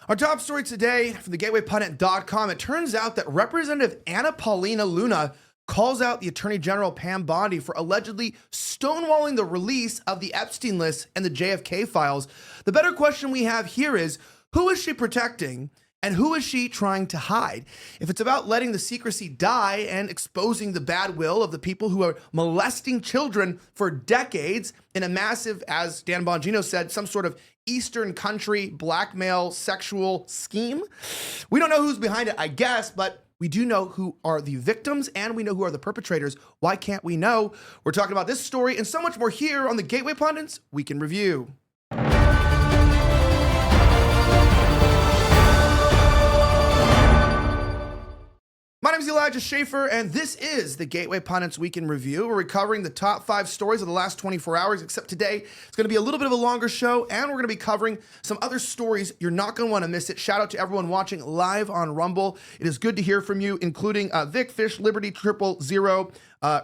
Our top story today from the GatewayPundit.com. It turns out that Representative Paulina Luna calls out the Attorney General Pam Bondi for allegedly stonewalling the release of the Epstein list and the JFK files. The better question we have here is, who is she protecting and who is she trying to hide? If it's about letting the secrecy die and exposing the bad will of the people who are molesting children for decades in a massive, as Dan Bongino said, some sort of Eastern country blackmail sexual scheme, we don't know who's behind it, I guess, but we do know who are the victims and we know who are the perpetrators. Why can't we know? We're talking about this story and so much more here on the Gateway Pundits Week in Review. My name is Elijah Schaffer, and this is the Gateway Pundits Week in Review. We're recovering the top 5 stories of the last 24 hours, except today it's going to be a little bit of a longer show, and we're going to be covering some other stories. You're not going to want to miss it. Shout out to everyone watching live on Rumble. It is good to hear from you, including Vic Fish, Liberty 000,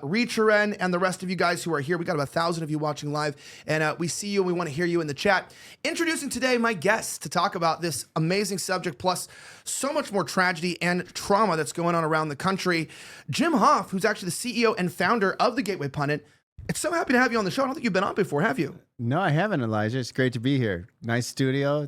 Reid, and the rest of you guys who are here. We got about 1,000 of you watching live, and we see you and we want to hear you in the chat. Introducing today my guests to talk about this amazing subject, plus so much more tragedy and trauma that's going on around the country. Jim Hoft, who's actually the CEO and founder of the Gateway Pundit. It's so happy to have you on the show. I don't think you've been on before, have you? No, I haven't, Elijah. It's great to be here. Nice studio,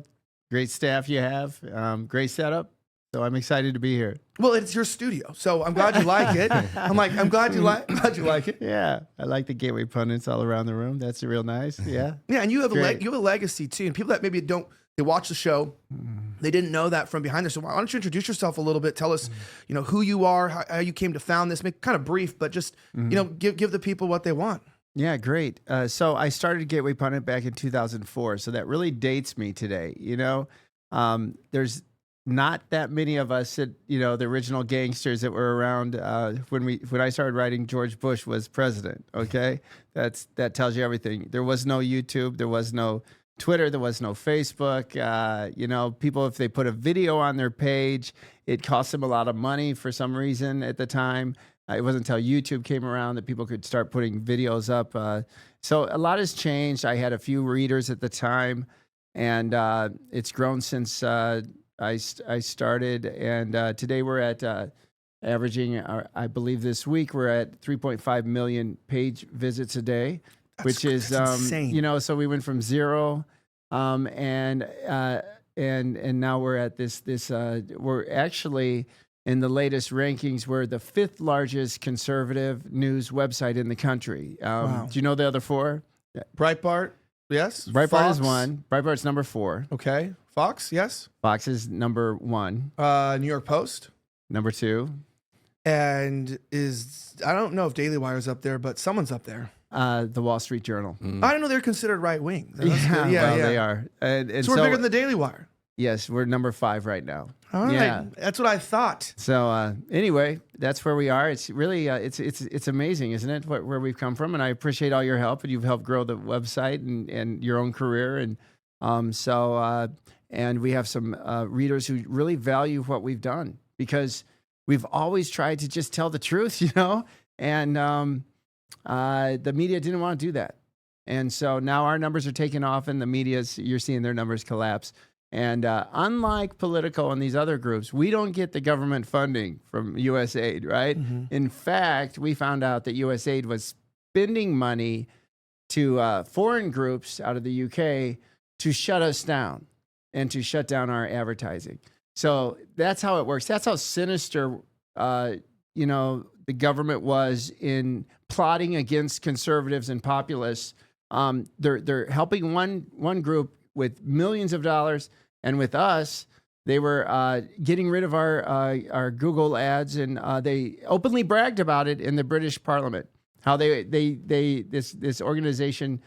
great staff you have, great setup. So I'm excited to be here. Well, it's your studio, so I'm glad you like it. I'm glad you like it. Yeah, I like the Gateway Pundits all around the room. That's real nice. Yeah. Yeah, and you have a legacy too. And people that maybe they watch the show, they didn't know that from behind there. So why don't you introduce yourself a little bit? Tell us, who you are, how you came to found this. Make kind of brief, but just give the people what they want. Yeah, great. So I started Gateway Pundit back in 2004. So that really dates me today. There's not that many of us that, the original gangsters that were around when I started writing. George Bush was president. Okay, that tells you everything. There was no YouTube, there was no Twitter, there was no Facebook. People, if they put a video on their page, it cost them a lot of money for some reason at the time. It wasn't until YouTube came around that people could start putting videos up. So a lot has changed. I had a few readers at the time, and it's grown since I started, and today we're at averaging, I believe this week, we're at 3.5 million page visits a day, which is insane. So we went from 0, and now we're at this. We're actually in the latest rankings. We're the 5th largest conservative news website in the country. Wow. Do you know the other 4? Breitbart, yes. Breitbart Fox. is 1. Breitbart's number 4. Okay. Fox, yes. Fox is number 1. New York Post. Number 2. And I don't know if Daily Wire's up there, but someone's up there. The Wall Street Journal. I didn't know they're considered right wing. Yeah, they are. And so we're bigger than the Daily Wire. Yes, we're number 5 right now. All right, yeah. That's what I thought. So anyway, that's where we are. It's really it's amazing, isn't it? Where we've come from, and I appreciate all your help, and you've helped grow the website and your own career, and and we have some readers who really value what we've done, because we've always tried to just tell the truth, and the media didn't want to do that. And so now our numbers are taking off, and you're seeing their numbers collapse. And unlike Politico and these other groups, we don't get the government funding from USAID, right? Mm-hmm. In fact, we found out that USAID was spending money to foreign groups out of the UK to shut us down and to shut down our advertising. So that's how it works. That's how sinister, the government was in plotting against conservatives and populists. They're helping one group with millions of dollars, and with us, they were getting rid of our Google ads, and they openly bragged about it in the British Parliament. How this organization,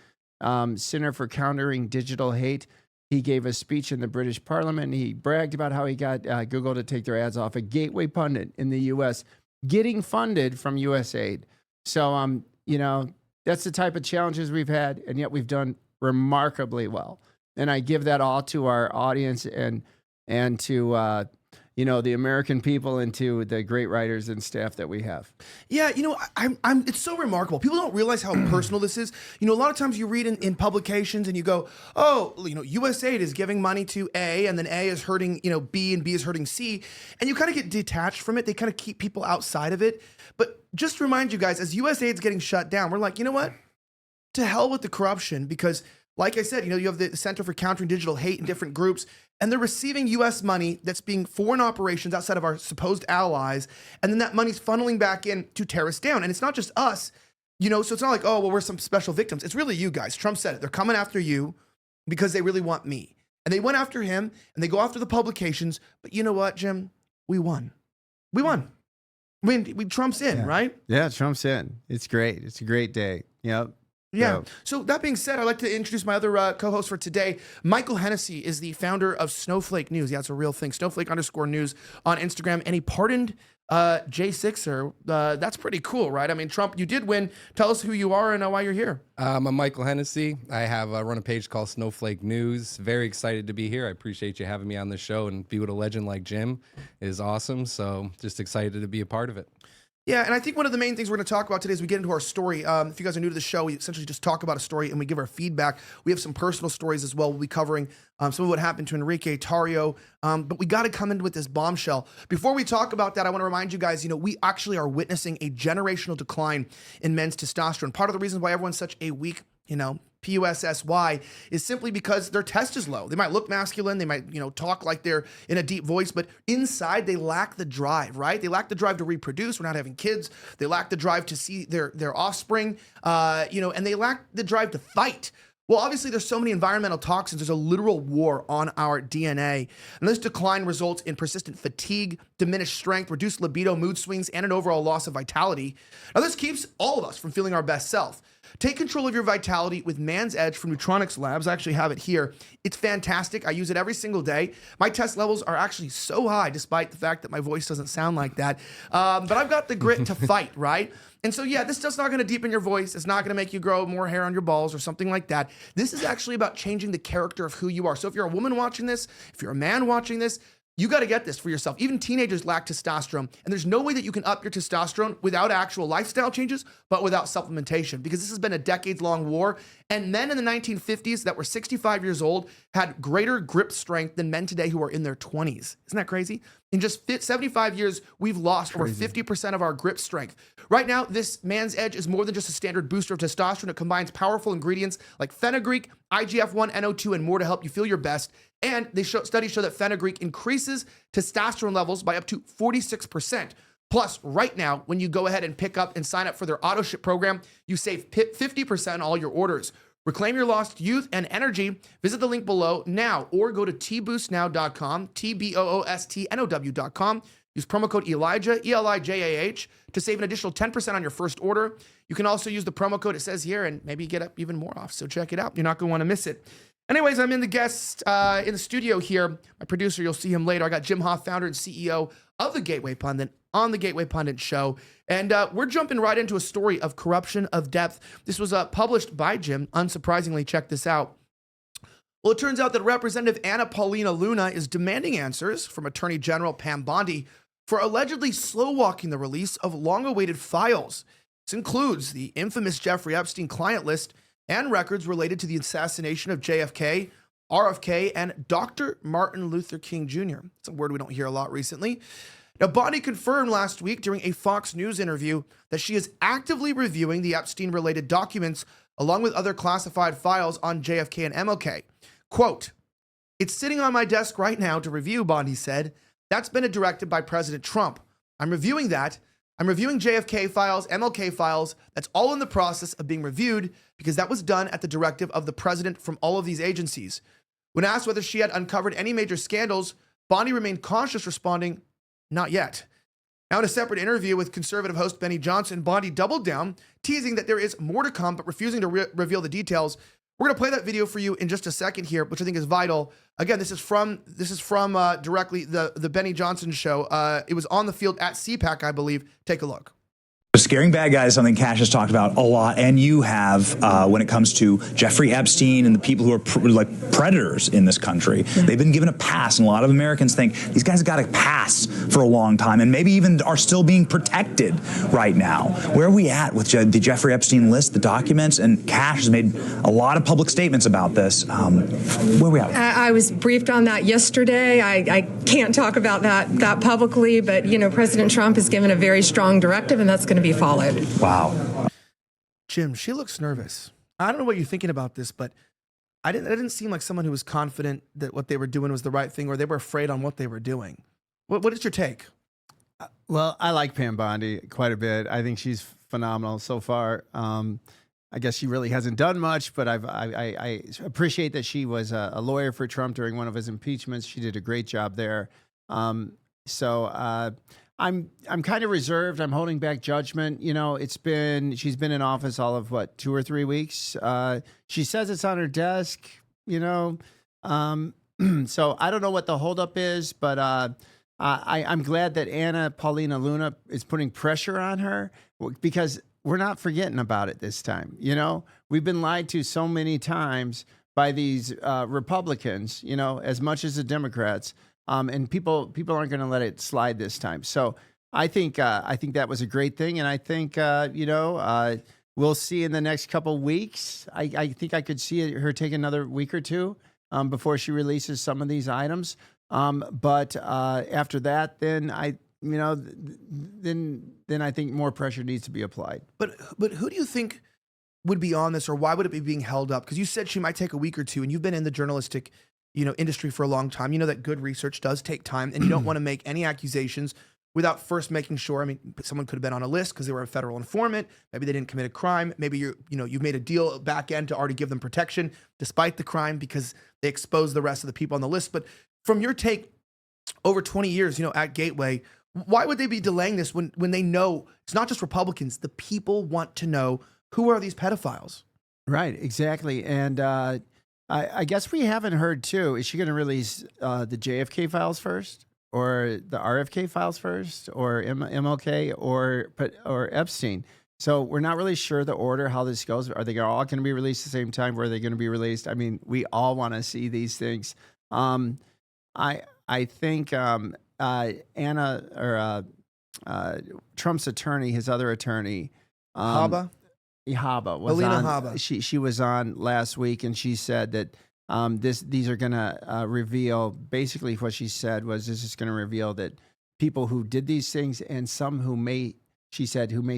Center for Countering Digital Hate, he gave a speech in the British Parliament. And he bragged about how he got Google to take their ads off a Gateway Pundit in the U.S., getting funded from USAID. So that's the type of challenges we've had, and yet we've done remarkably well. And I give that all to our audience and to the American people into the great writers and staff that we have. Yeah, it's so remarkable. People don't realize how personal this is. A lot of times you read in publications and you go, oh, USAID is giving money to A, and then A is hurting, B, and B is hurting C. And you kind of get detached from it. They kind of keep people outside of it. But just to remind you guys, as USAID's getting shut down, we're like, you know what? To hell with the corruption, because like I said, you have the Center for Countering Digital Hate in different groups, and they're receiving U.S. money that's being foreign operations outside of our supposed allies, and then that money's funneling back in to tear us down. And it's not just us, so it's not like, oh, well, we're some special victims. It's really you guys. Trump said it. They're coming after you because they really want me. And they went after him, and they go after the publications. But you know what, Jim? We won. We won. I mean, Trump's in, right? Yeah, Trump's in. It's great. It's a great day. Yep. Yeah. So that being said, I'd like to introduce my other co-host for today. Michael Hennessy is the founder of Snowflake News. Yeah, it's a real thing. Snowflake_news on Instagram. And he pardoned J6er. That's pretty cool, right? I mean, Trump, you did win. Tell us who you are and why you're here. I'm Michael Hennessy. I have run a page called Snowflake News. Very excited to be here. I appreciate you having me on the show, and be with a legend like Jim is awesome. So just excited to be a part of it. Yeah, and I think one of the main things we're going to talk about today as we get into our story, if you guys are new to the show, we essentially just talk about a story and we give our feedback. We have some personal stories as well. We'll be covering some of what happened to Enrique, Tarrio, but we got to come in with this bombshell. Before we talk about that, I want to remind you guys, we actually are witnessing a generational decline in men's testosterone. Part of the reasons why everyone's such a weak, PUSSY is simply because their test is low. They might look masculine, they might, talk like they're in a deep voice, but inside they lack the drive, right? They lack the drive to reproduce. We're not having kids. They lack the drive to see their offspring, and they lack the drive to fight. Well, obviously there's so many environmental toxins. There's a literal war on our DNA. And this decline results in persistent fatigue, diminished strength, reduced libido, mood swings, and an overall loss of vitality. Now this keeps all of us from feeling our best self. Take control of your vitality with Man's Edge from Neutronics Labs. I actually have it here. It's fantastic. I use it every single day. My test levels are actually so high, despite the fact that my voice doesn't sound like that. But I've got the grit to fight, right? And so, yeah, this stuff's not going to deepen your voice. It's not going to make you grow more hair on your balls or something like that. This is actually about changing the character of who you are. So if you're a woman watching this, if you're a man watching this, you got to get this for yourself. Even teenagers lack testosterone, and there's no way that you can up your testosterone without actual lifestyle changes, but without supplementation, because this has been a decades-long war. And men in the 1950s that were 65 years old had greater grip strength than men today who are in their 20s. Isn't that crazy? In just 75 years, we've lost over 50% of our grip strength. Right now, this Man's Edge is more than just a standard booster of testosterone. It combines powerful ingredients like fenugreek, IGF-1, NO2, and more to help you feel your best. And studies show that fenugreek increases testosterone levels by up to 46%. Plus, right now, when you go ahead and pick up and sign up for their auto ship program, you save 50% on all your orders. Reclaim your lost youth and energy. Visit the link below now, or go to tboostnow.com, TBOOSTNOW.com. Use promo code Elijah, ELIJAH, to save an additional 10% on your first order. You can also use the promo code it says here and maybe get up even more off. So check it out. You're not going to want to miss it. Anyways, I'm in the studio here. My producer, you'll see him later. I got Jim Hoft, founder and CEO of The Gateway Pundit, on The Gateway Pundit Show. And we're jumping right into a story of corruption of depth. This was published by Jim. Unsurprisingly, check this out. Well, it turns out that Representative Anna Paulina Luna is demanding answers from Attorney General Pam Bondi for allegedly slow-walking the release of long-awaited files. This includes the infamous Jeffrey Epstein client list and records related to the assassination of JFK, RFK, and Dr. Martin Luther King Jr. It's a word we don't hear a lot recently. Now, Bondi confirmed last week during a Fox News interview that she is actively reviewing the Epstein-related documents along with other classified files on JFK and MLK. Quote, "It's sitting on my desk right now to review," Bondi said. "That's been directed by President Trump. I'm reviewing that. I'm reviewing JFK files, MLK files. That's all in the process of being reviewed because that was done at the directive of the president from all of these agencies." When asked whether she had uncovered any major scandals, Bondi remained cautious, responding, "Not yet." Now, in a separate interview with conservative host Benny Johnson, Bondi doubled down, teasing that there is more to come, but refusing to reveal the details. We're going to play that video for you in just a second here, which I think is vital. Again, this is from directly the Benny Johnson show. It was on the field at CPAC, I believe. Take a look. Scaring bad guys is something Cash has talked about a lot, and you have when it comes to Jeffrey Epstein and the people who are like predators in this country. They've been given a pass, and a lot of Americans think these guys have got a pass for a long time, and maybe even are still being protected right now. Where are we at with the Jeffrey Epstein list, the documents? And Cash has made a lot of public statements about this. Where are we at? I was briefed on that yesterday. I can't talk about that publicly, but President Trump has given a very strong directive, and that's going to be followed. Wow. Jim, she looks nervous. I don't know what you're thinking about this, but it didn't seem like someone who was confident that what they were doing was the right thing, or they were afraid on what they were doing. What is your take? Well, I like Pam Bondi quite a bit. I think she's phenomenal so far. I guess she really hasn't done much, but I appreciate that she was a lawyer for Trump during one of his impeachments. She did a great job there. I'm kind of reserved. I'm holding back judgment. She's been in office all of 2 or 3 weeks. She says it's on her desk. So I don't know what the holdup is, but I'm glad that Paulina Luna is putting pressure on her, because we're not forgetting about it this time. We've been lied to so many times by these Republicans, as much as the Democrats. And people aren't going to let it slide this time. So I think that was a great thing, and I think we'll see in the next couple weeks. I think I could see her take another week or two before she releases some of these items. But after that, then I think more pressure needs to be applied. But who do you think would be on this, or why would it be being held up? Because you said she might take a week or two, and you've been in the journalistic industry for a long time. You know that good research does take time, and you don't want to make any accusations without first making sure. I mean, someone could have been on a list because they were a federal informant. Maybe they didn't commit a crime. Maybe you've made a deal back end to already give them protection despite the crime because they exposed the rest of the people on the list. But from your take, over 20 years, at Gateway, why would they be delaying this when they know it's not just Republicans? The people want to know, who are these pedophiles? Right, exactly. And I guess we haven't heard too. Is she going to release the JFK files first, or the RFK files first, or MLK, or Epstein? So we're not really sure the order, how this goes. Are they all going to be released at the same time? Where are they going to be released? I mean, we all want to see these things. I think Trump's attorney, his other attorney, Haba was Alina on. Haba. She was on last week, and she said that these are going to reveal. Basically, what she said was this is going to reveal that people who did these things, and some who may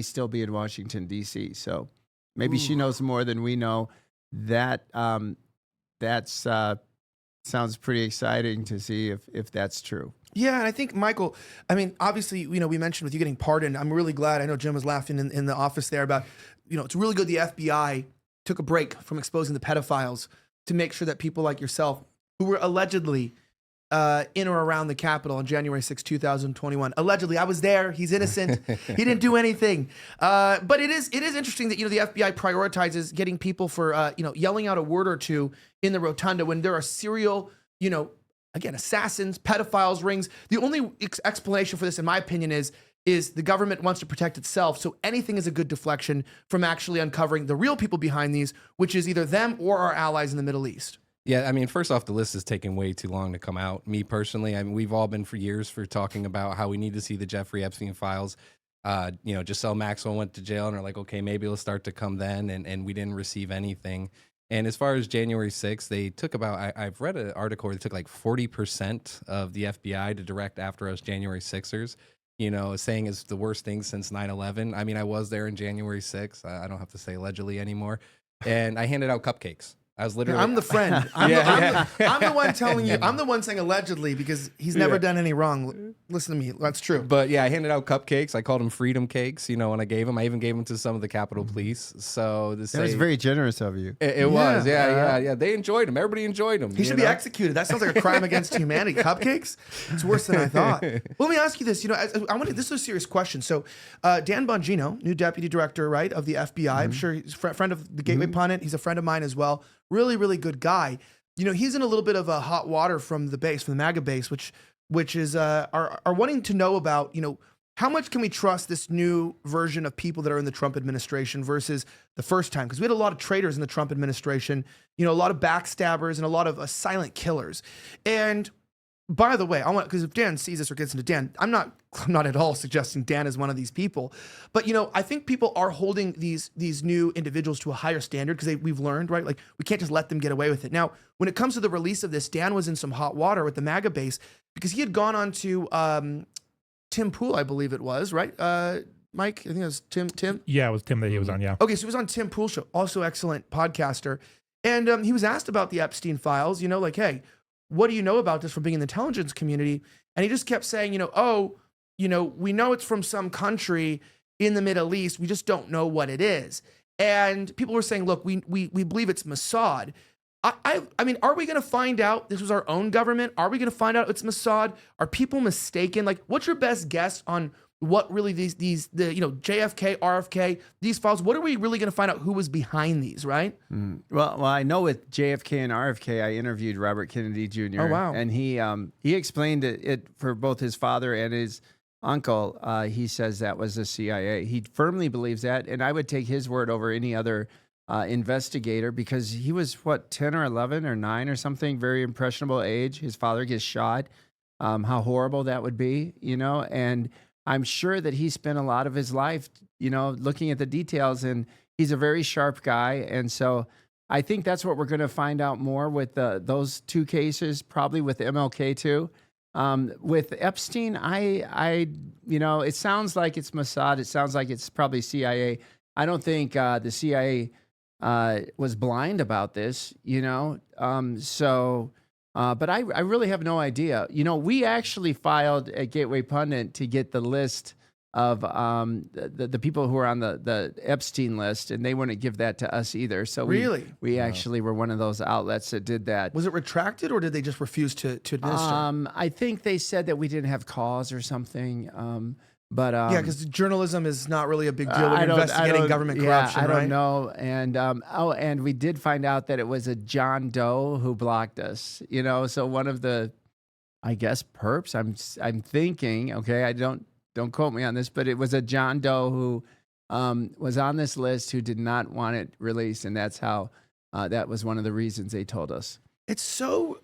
still be in Washington D.C. So maybe she knows more than we know. That's sounds pretty exciting to see if that's true. Yeah, and I think, Michael, I mean, obviously, we mentioned with you getting pardoned. I'm really glad. I know Jim was laughing in the office there about, it's really good the FBI took a break from exposing the pedophiles to make sure that people like yourself, who were allegedly in or around the Capitol on January 6, 2021. Allegedly, I was there. He's innocent. He didn't do anything. But it is interesting that the FBI prioritizes getting people for yelling out a word or two in the rotunda when there are serial again, assassins, pedophiles, rings. The only explanation for this, in my opinion, is the government wants to protect itself. So anything is a good deflection from actually uncovering the real people behind these, which is either them or our allies in the Middle East. Yeah, I mean, first off, the list is taking way too long to come out. Me personally, I mean, we've all been for years for talking about how we need to see the Jeffrey Epstein files. Giselle Maxwell went to jail, and they're like, okay, maybe it'll start to come then, and we didn't receive anything. And as far as January 6th, they took about, I've read an article where they took like 40% of the FBI to direct after us January 6ers, saying it's the worst thing since 9/11. I mean, I was there in January 6th. I don't have to say allegedly anymore. And I handed out cupcakes. I was literally. I'm the friend. I'm the one telling you. I'm the one saying allegedly because he's never done any wrong. Listen to me. That's true. But yeah, I handed out cupcakes. I called them freedom cakes, when I gave them. I even gave them to some of the Capitol Police. So that was very generous of you. It was. Yeah. They enjoyed them. Everybody enjoyed them. He should be executed. That sounds like a crime against humanity. Cupcakes? It's worse than I thought. Well, let me ask you this. This is a serious question. So, Dan Bongino, new deputy director, right, of the FBI. I'm sure he's a friend of the Gateway Pundit. He's a friend of mine as well. Really, really good guy. He's in a little bit of a hot water from the base, from the MAGA base, which is are wanting to know about, how much can we trust this new version of people that are in the Trump administration versus the first time? Because we had a lot of traitors in the Trump administration, you know, a lot of backstabbers and a lot of silent killers. And by the way, I want, because if Dan sees this or gets into Dan, I'm not at all suggesting Dan is one of these people, but you know, I think people are holding these new individuals to a higher standard because we've learned, right? Like we can't just let them get away with it. Now, when it comes to the release of this, Dan was in some hot water with the MAGA base because he had gone on to Tim Pool, I believe it was, right? Mike, I think it was Tim. Yeah, it was Tim that he was on. Yeah. Okay, so he was on Tim Pool's show, also excellent podcaster, and he was asked about the Epstein files. You know, like, hey, what do you know about this from being in the intelligence community? And he just kept saying, you know, oh, you know, we know it's from some country in the Middle East. We just don't know what it is. And people were saying, look, we believe it's Mossad. I mean, are we going to find out this was our own government? Are we going to find out it's Mossad? Are people mistaken? Like, what's your best guess on what really the you know, JFK, RFK, these files, what are we really going to find out who was behind these, right? Well, I know with JFK and RFK, I interviewed Robert Kennedy Jr. Oh, wow. And he explained it for both his father and his uncle. He says that was the CIA. He firmly believes that, and I would take his word over any other investigator because he was, what, 10 or 11 or 9 or something, very impressionable age. His father gets shot. How horrible that would be, you know, and I'm sure that he spent a lot of his life, you know, looking at the details, and he's a very sharp guy. And so I think that's what we're going to find out more with those two cases, probably with MLK too. With Epstein, I, you know, it sounds like it's Mossad. It sounds like it's probably CIA. I don't think the CIA was blind about this, you know. But I really have no idea. You know, we actually filed at Gateway Pundit to get the list of the people who are on the Epstein list, and they wouldn't give that to us either. So we actually were one of those outlets that did that. Was it retracted, or did they just refuse to administer? I think they said that we didn't have cause or something. But yeah, because journalism is not really a big deal when you're investigating government corruption, I right? don't know. And and we did find out that it was a John Doe who blocked us. You know, so one of the, I guess, perps. I'm thinking. Okay, I don't quote me on this, but it was a John Doe who was on this list who did not want it released, and that's how that was one of the reasons they told us. It's so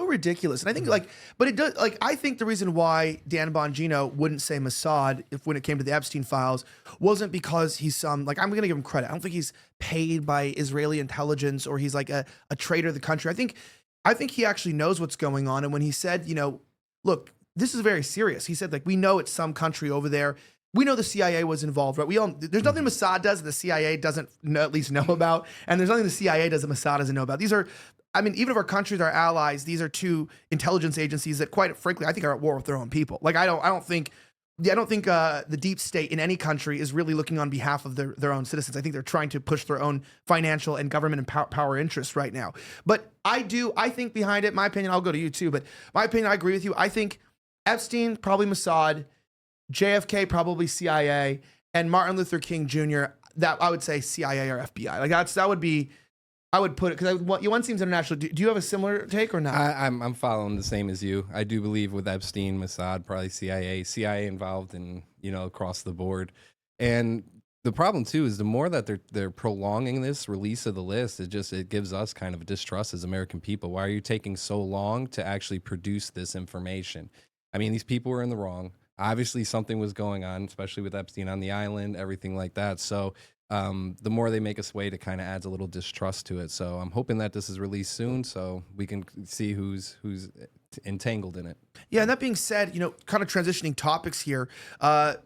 ridiculous. And I think but it does, I think the reason why Dan Bongino wouldn't say Mossad when it came to the Epstein files wasn't because he's some, I'm going to give him credit. I don't think he's paid by Israeli intelligence or he's like a traitor to the country. I think he actually knows what's going on. And when he said, you know, look, this is very serious. He said, we know it's some country over there. We know the CIA was involved, right? There's nothing Mossad does that the CIA doesn't at least know about. And there's nothing the CIA does that Mossad doesn't know about. These are, I mean, even if our countries are allies, these are two intelligence agencies that, quite frankly, I think are at war with their own people. I don't think the deep state in any country is really looking on behalf of their own citizens. I think they're trying to push their own financial and government and power interests right now. But I think behind it, my opinion, I'll go to you too, but my opinion, I agree with you. I think Epstein, probably Mossad, JFK, probably CIA, and Martin Luther King Jr., that I would say CIA or FBI. I would put it, because one seems international. Do you have a similar take or not? I'm following the same as you. I do believe with Epstein, Mossad, probably CIA involved in, you know, across the board. And the problem too is the more that they're prolonging this release of the list, it gives us kind of a distrust as American people. Why are you taking so long to actually produce this information? I mean, these people were in the wrong. Obviously, something was going on, especially with Epstein on the island, everything like that. So the more they make us wait, it kind of adds a little distrust to it. So I'm hoping that this is released soon so we can see who's entangled in it. Yeah, and that being said, you know, kind of transitioning topics here,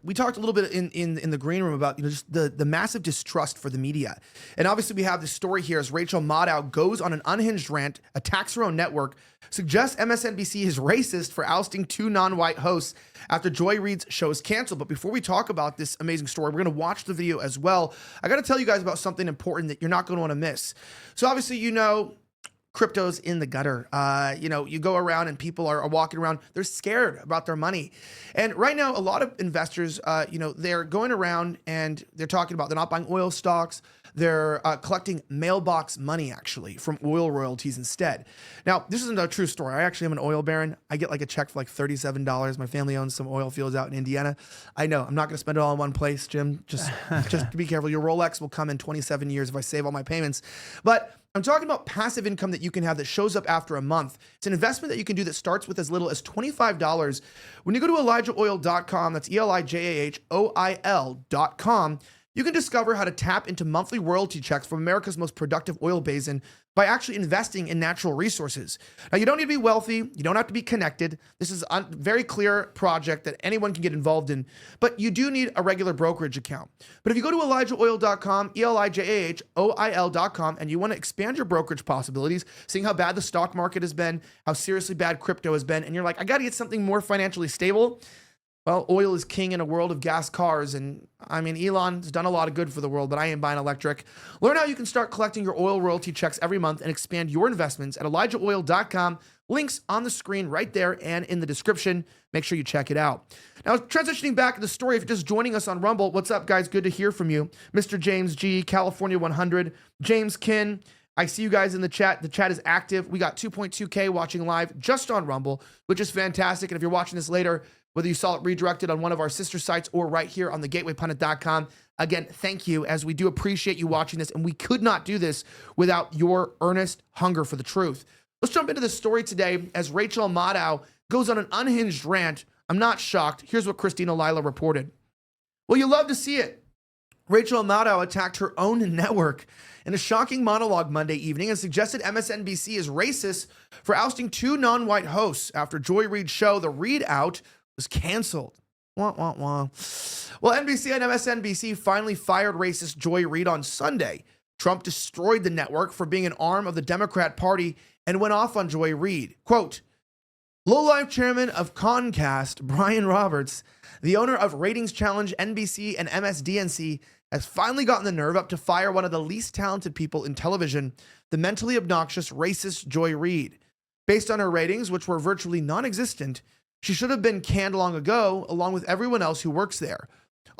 we talked a little bit in the green room about, you know, just the massive distrust for the media. And obviously we have this story here as Rachel Maddow goes on an unhinged rant, attacks her own network, suggests MSNBC is racist for ousting 2 non-white hosts after Joy Reid's show is canceled. But before we talk about this amazing story, we're going to watch the video as well. I got to tell you guys about something important that you're not going to want to miss. So obviously, you know, crypto's in the gutter. You know, you go around and people are walking around, they're scared about their money. And right now, a lot of investors, you know, they're going around and they're talking about they're not buying oil stocks. They're collecting mailbox money, actually, from oil royalties instead. Now, this isn't a true story. I actually am an oil baron. I get like a check for like $37. My family owns some oil fields out in Indiana. I know I'm not going to spend it all in one place, Jim. Just be careful. Your Rolex will come in 27 years if I save all my payments. But I'm talking about passive income that you can have that shows up after a month. It's an investment that you can do that starts with as little as $25. When you go to ElijahOil.com, that's ElijahOil.com, you can discover how to tap into monthly royalty checks from America's most productive oil basin by actually investing in natural resources. Now, you don't need to be wealthy. You don't have to be connected. This is a very clear project that anyone can get involved in, but you do need a regular brokerage account. But if you go to ElijahOil.com, ElijahOil.com, and you want to expand your brokerage possibilities, seeing how bad the stock market has been, how seriously bad crypto has been, and you're like, I got to get something more financially stable. Well, oil is king in a world of gas cars. And I mean, Elon's done a lot of good for the world, but I ain't buying electric. Learn how you can start collecting your oil royalty checks every month and expand your investments at ElijahOil.com. Links on the screen right there and in the description. Make sure you check it out. Now, transitioning back to the story, if you're just joining us on Rumble, what's up, guys? Good to hear from you. Mr. James G, California 100, James Kin. I see you guys in the chat. The chat is active. We got 2.2K watching live just on Rumble, which is fantastic. And if you're watching this later, whether you saw it redirected on one of our sister sites or right here on thegatewaypundit.com, again, thank you, as we do appreciate you watching this, and we could not do this without your earnest hunger for the truth. Let's jump into the story today as Rachel Maddow goes on an unhinged rant. I'm not shocked. Here's what Christina Lila reported. Well, you love to see it. Rachel Maddow attacked her own network in a shocking monologue Monday evening and suggested MSNBC is racist for ousting two non-white hosts after Joy Reid's show, The Reid Out, was canceled. Wah, wah, wah. Well, NBC and MSNBC finally fired racist Joy Reid on Sunday. Trump destroyed the network for being an arm of the Democrat Party and went off on Joy Reid. Quote, low-life chairman of Comcast, Brian Roberts, the owner of ratings challenge NBC and MSDNC, has finally gotten the nerve up to fire one of the least talented people in television, the mentally obnoxious racist Joy Reid. Based on her ratings, which were virtually non-existent, she should have been canned long ago, along with everyone else who works there.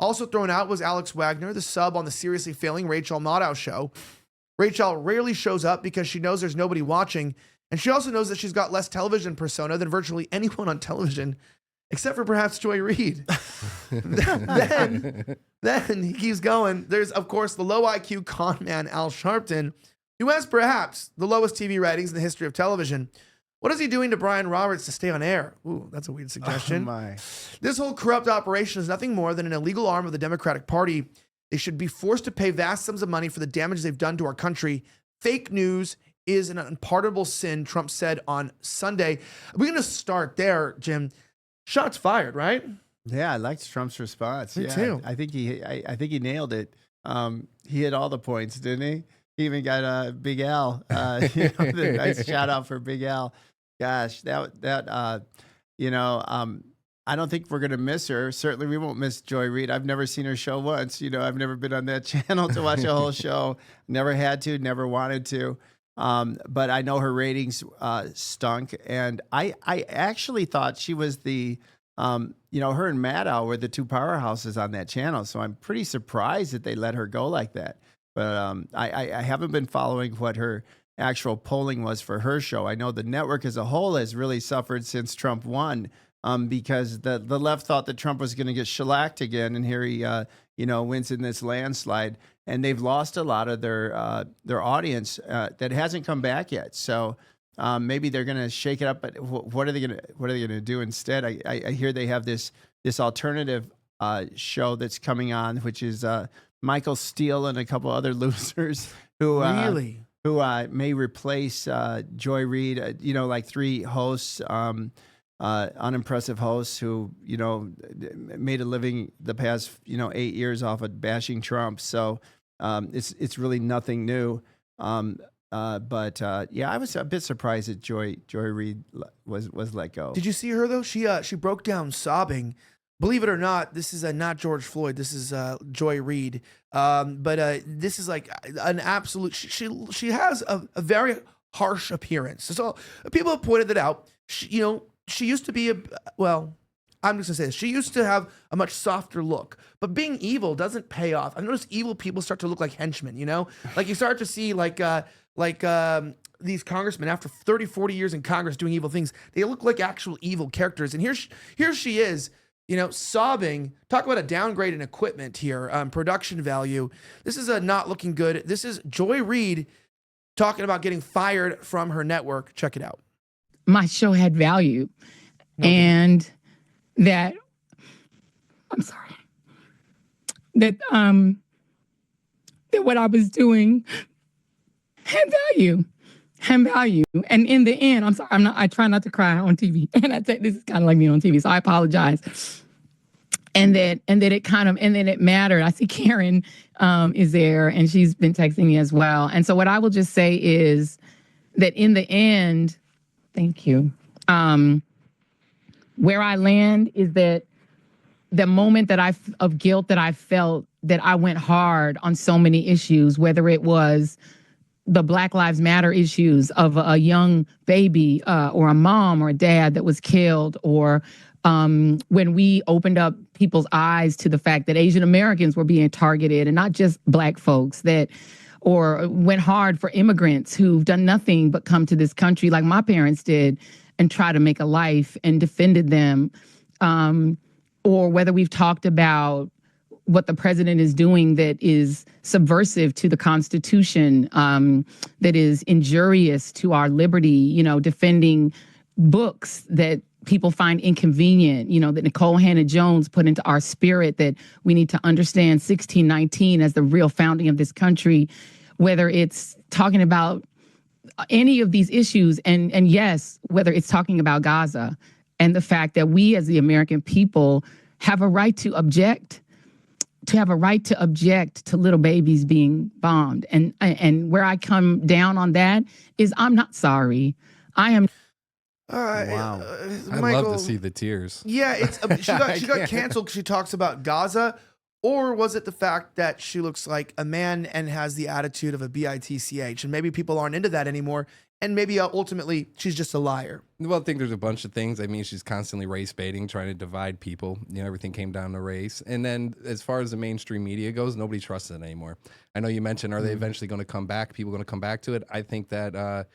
Also thrown out was Alex Wagner, the sub on the seriously failing Rachel Maddow show. Rachel rarely shows up because she knows there's nobody watching, and she also knows that she's got less television persona than virtually anyone on television, except for perhaps Joy Reid. then he keeps going. There's, of course, the low IQ con man Al Sharpton, who has perhaps the lowest TV ratings in the history of television. What is he doing to Brian Roberts to stay on air? Ooh, that's a weird suggestion. Oh my. This whole corrupt operation is nothing more than an illegal arm of the Democratic Party. They should be forced to pay vast sums of money for the damage they've done to our country. Fake news is an unpardonable sin, Trump said on Sunday. We're going to start there, Jim. Shots fired, right? Yeah, I liked Trump's response. Me too. I think he nailed it. He hit all the points, didn't he? He even got Big Al. The nice shout out for Big Al. Gosh, I don't think we're gonna miss her. Certainly, we won't miss Joy Reid. I've never seen her show once. I've never been on that channel to watch a whole show. Never had to. Never wanted to. But I know her ratings stunk, and I actually thought she was the. Her and Maddow were the two powerhouses on that channel. So I'm pretty surprised that they let her go like that. But I haven't been following what her actual polling was for her show. I know the network as a whole has really suffered since Trump won because the left thought that Trump was going to get shellacked again. And here he, wins in this landslide. And they've lost a lot of their audience that hasn't come back yet. So maybe they're going to shake it up. But what are they going to do instead? I hear they have this alternative show that's coming on, which is Michael Steele and a couple other losers who may replace Joy Reid. Like three hosts, unimpressive hosts who made a living the past 8 years off of bashing Trump. So it's really nothing new. I was a bit surprised that Joy Reid was let go. Did you see her though? She broke down sobbing. Believe it or not, this is not George Floyd. This is Joy Reid. But this is like an absolute. She has a very harsh appearance. So people have pointed that out. She used to be I'm just gonna say this. She used to have a much softer look, but being evil doesn't pay off. I've noticed evil people start to look like henchmen, like you start to see these congressmen after 30, 40 years in Congress doing evil things. They look like actual evil characters. And here she is, sobbing. Talk about a downgrade in equipment here, production value. This is not looking good. This is Joy Reid talking about getting fired from her network. Check it out. My show had value, and that that what I was doing had value. And in the end, I try not to cry on TV. And I say this is kind of like me on TV, so I apologize. And then it mattered. I see Karen is there, and she's been texting me as well. And so what I will just say is that in the end, thank you. Where I land is that the moment of guilt that I felt, that I went hard on so many issues, whether it was the Black Lives Matter issues of a young baby or a mom or a dad that was killed, or when we opened up people's eyes to the fact that Asian Americans were being targeted and not just Black folks, or went hard for immigrants who've done nothing but come to this country like my parents did and try to make a life and defended them, or whether we've talked about what the president is doing that is subversive to the Constitution, that is injurious to our liberty, defending books that people find inconvenient, that Nicole Hannah-Jones put into our spirit, that we need to understand 1619 as the real founding of this country, whether it's talking about any of these issues, and yes, whether it's talking about Gaza and the fact that we as the American people have a right to object, to little babies being bombed. And where I come down on that is I'm not sorry. I am. Wow. I Michael, love to see the tears. Yeah, she got canceled because she talks about Gaza, or was it the fact that she looks like a man and has the attitude of a bitch, and maybe people aren't into that anymore, and maybe ultimately she's just a liar? Well, I think there's a bunch of things. I mean, she's constantly race baiting, trying to divide people. Everything came down to race. And then as far as the mainstream media goes, nobody trusts it anymore. I know you mentioned, are they eventually going to come back? People going to come back to it? I think that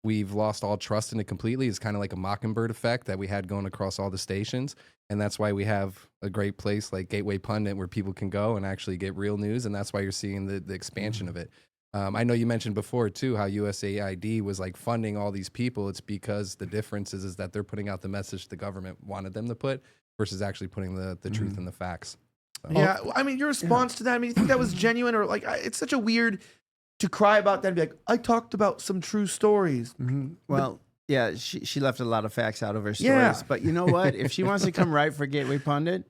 we've lost all trust in it completely. It's kind of like a Mockingbird effect that we had going across all the stations. And that's why we have a great place like Gateway Pundit where people can go and actually get real news. And that's why you're seeing the expansion of it. I know you mentioned before, too, how USAID was like funding all these people. It's because the difference is that they're putting out the message the government wanted them to put versus actually putting the truth and the facts. So. Yeah, I mean, your response to that, I mean, you think that was genuine, or like, it's such a weird to cry about that and be like, I talked about some true stories. Mm-hmm. Well, yeah, she left a lot of facts out of her stories. Yeah. But you know what? If she wants to come write for Gateway Pundit,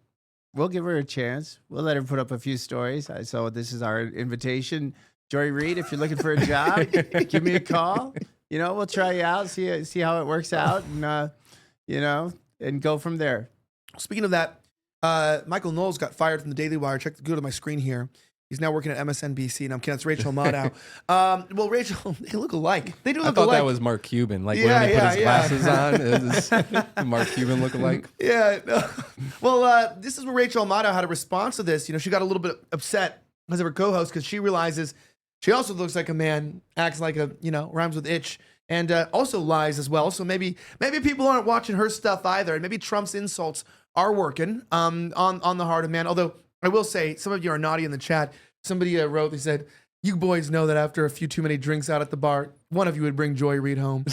we'll give her a chance. We'll let her put up a few stories. So this is our invitation. Joy Reid, if you're looking for a job, give me a call. We'll try you out, see how it works out, and and go from there. Speaking of that, Michael Knowles got fired from the Daily Wire. Go to my screen here. He's now working at MSNBC. And I'm kidding. It's Rachel Maddow. Well, Rachel, they look alike. They do look alike. I thought that was Mark Cuban. Like when he put his glasses on, it was Mark Cuban look alike. Yeah. No. Well, this is where Rachel Maddow had a response to this. She got a little bit upset as of her co-host because she realizes she also looks like a man, acts like a, rhymes with itch, and also lies as well. So maybe people aren't watching her stuff either. And maybe Trump's insults are working on the heart of man. Although I will say, some of you are naughty in the chat. Somebody wrote, they said, you boys know that after a few too many drinks out at the bar, one of you would bring Joy Reid home.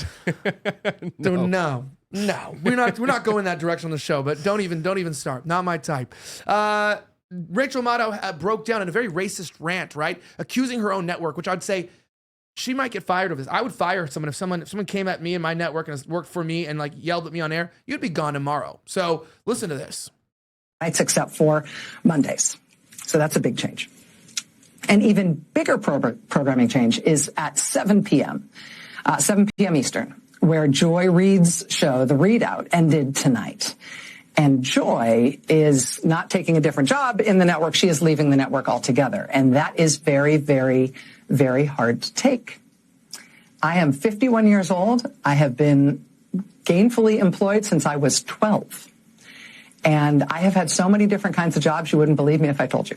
So no, we're not going that direction on the show, but don't even start. Not my type. Rachel Maddow broke down in a very racist rant, right? Accusing her own network, which I'd say she might get fired of this. I would fire someone if someone came at me and my network and worked for me and like yelled at me on air. You'd be gone tomorrow. So listen to this. Nights except for Mondays. So that's a big change. An even bigger programming change is at 7 p.m. 7 p.m. Eastern, where Joy Reid's show, The Reid Out, ended tonight. And Joy is not taking a different job in the network. She is leaving the network altogether. And that is very, very, very hard to take. I am 51 years old. I have been gainfully employed since I was 12. And I have had so many different kinds of jobs, you wouldn't believe me if I told you.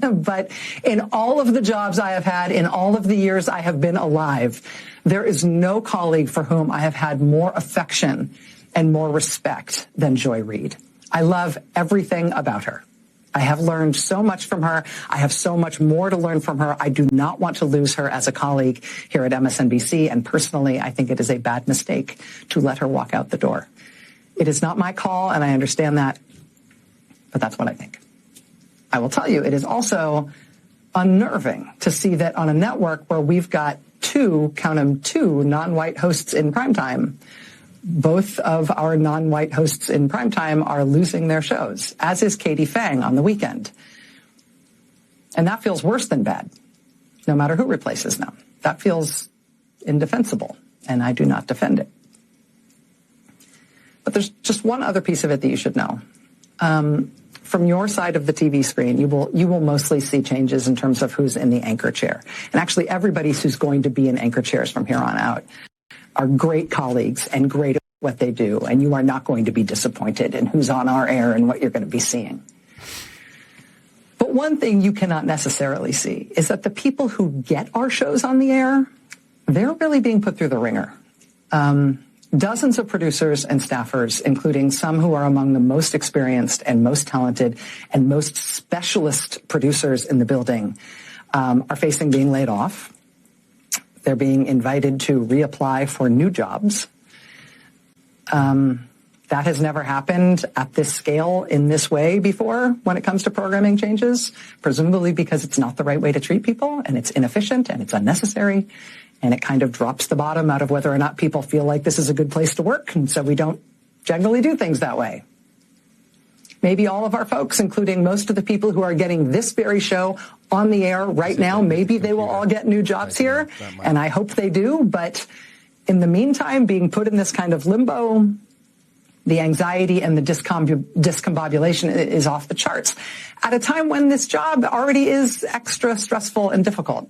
But in all of the jobs I have had, in all of the years I have been alive, there is no colleague for whom I have had more affection and more respect than Joy Reid. I love everything about her. I have learned so much from her. I have so much more to learn from her. I do not want to lose her as a colleague here at MSNBC. And personally, I think it is a bad mistake to let her walk out the door. It is not my call, and I understand that, but that's what I think. I will tell you, it is also unnerving to see that on a network where we've got two, count them, two non-white hosts in primetime, both of our non-white hosts in primetime are losing their shows, as is Katie Fang on the weekend. And that feels worse than bad, no matter who replaces them. That feels indefensible, and I do not defend it. But there's just one other piece of it that you should know. From your side of the TV screen, you will mostly see changes in terms of who's in the anchor chair. And actually, everybody who's going to be in anchor chairs from here on out are great colleagues and great at what they do. And you are not going to be disappointed in who's on our air and what you're going to be seeing. But one thing you cannot necessarily see is that the people who get our shows on the air, they're really being put through the ringer. Dozens of producers and staffers, including some who are among the most experienced and most talented and most specialist producers in the building, are facing being laid off. They're being invited to reapply for new jobs. That has never happened at this scale in this way before when it comes to programming changes, presumably because it's not the right way to treat people, and it's inefficient and it's unnecessary. And it kind of drops the bottom out of whether or not people feel like this is a good place to work. And so we don't generally do things that way. Maybe all of our folks, including most of the people who are getting this very show on the air right now, maybe they will all get new jobs here. And I hope they do. But in the meantime, being put in this kind of limbo, the anxiety and the discombobulation is off the charts at a time when this job already is extra stressful and difficult.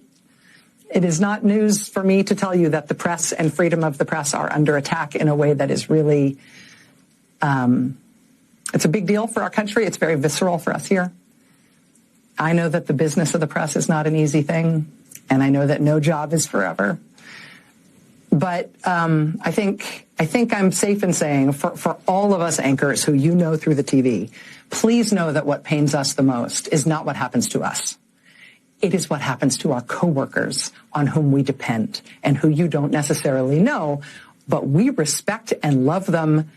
It is not news for me to tell you that the press and freedom of the press are under attack in a way that is really, it's a big deal for our country. It's very visceral for us here. I know that the business of the press is not an easy thing, and I know that no job is forever. But I think I'm safe in saying for all of us anchors who you know through the TV, please know that what pains us the most is not what happens to us. It is what happens to our coworkers on whom we depend and who you don't necessarily know, but we respect and love them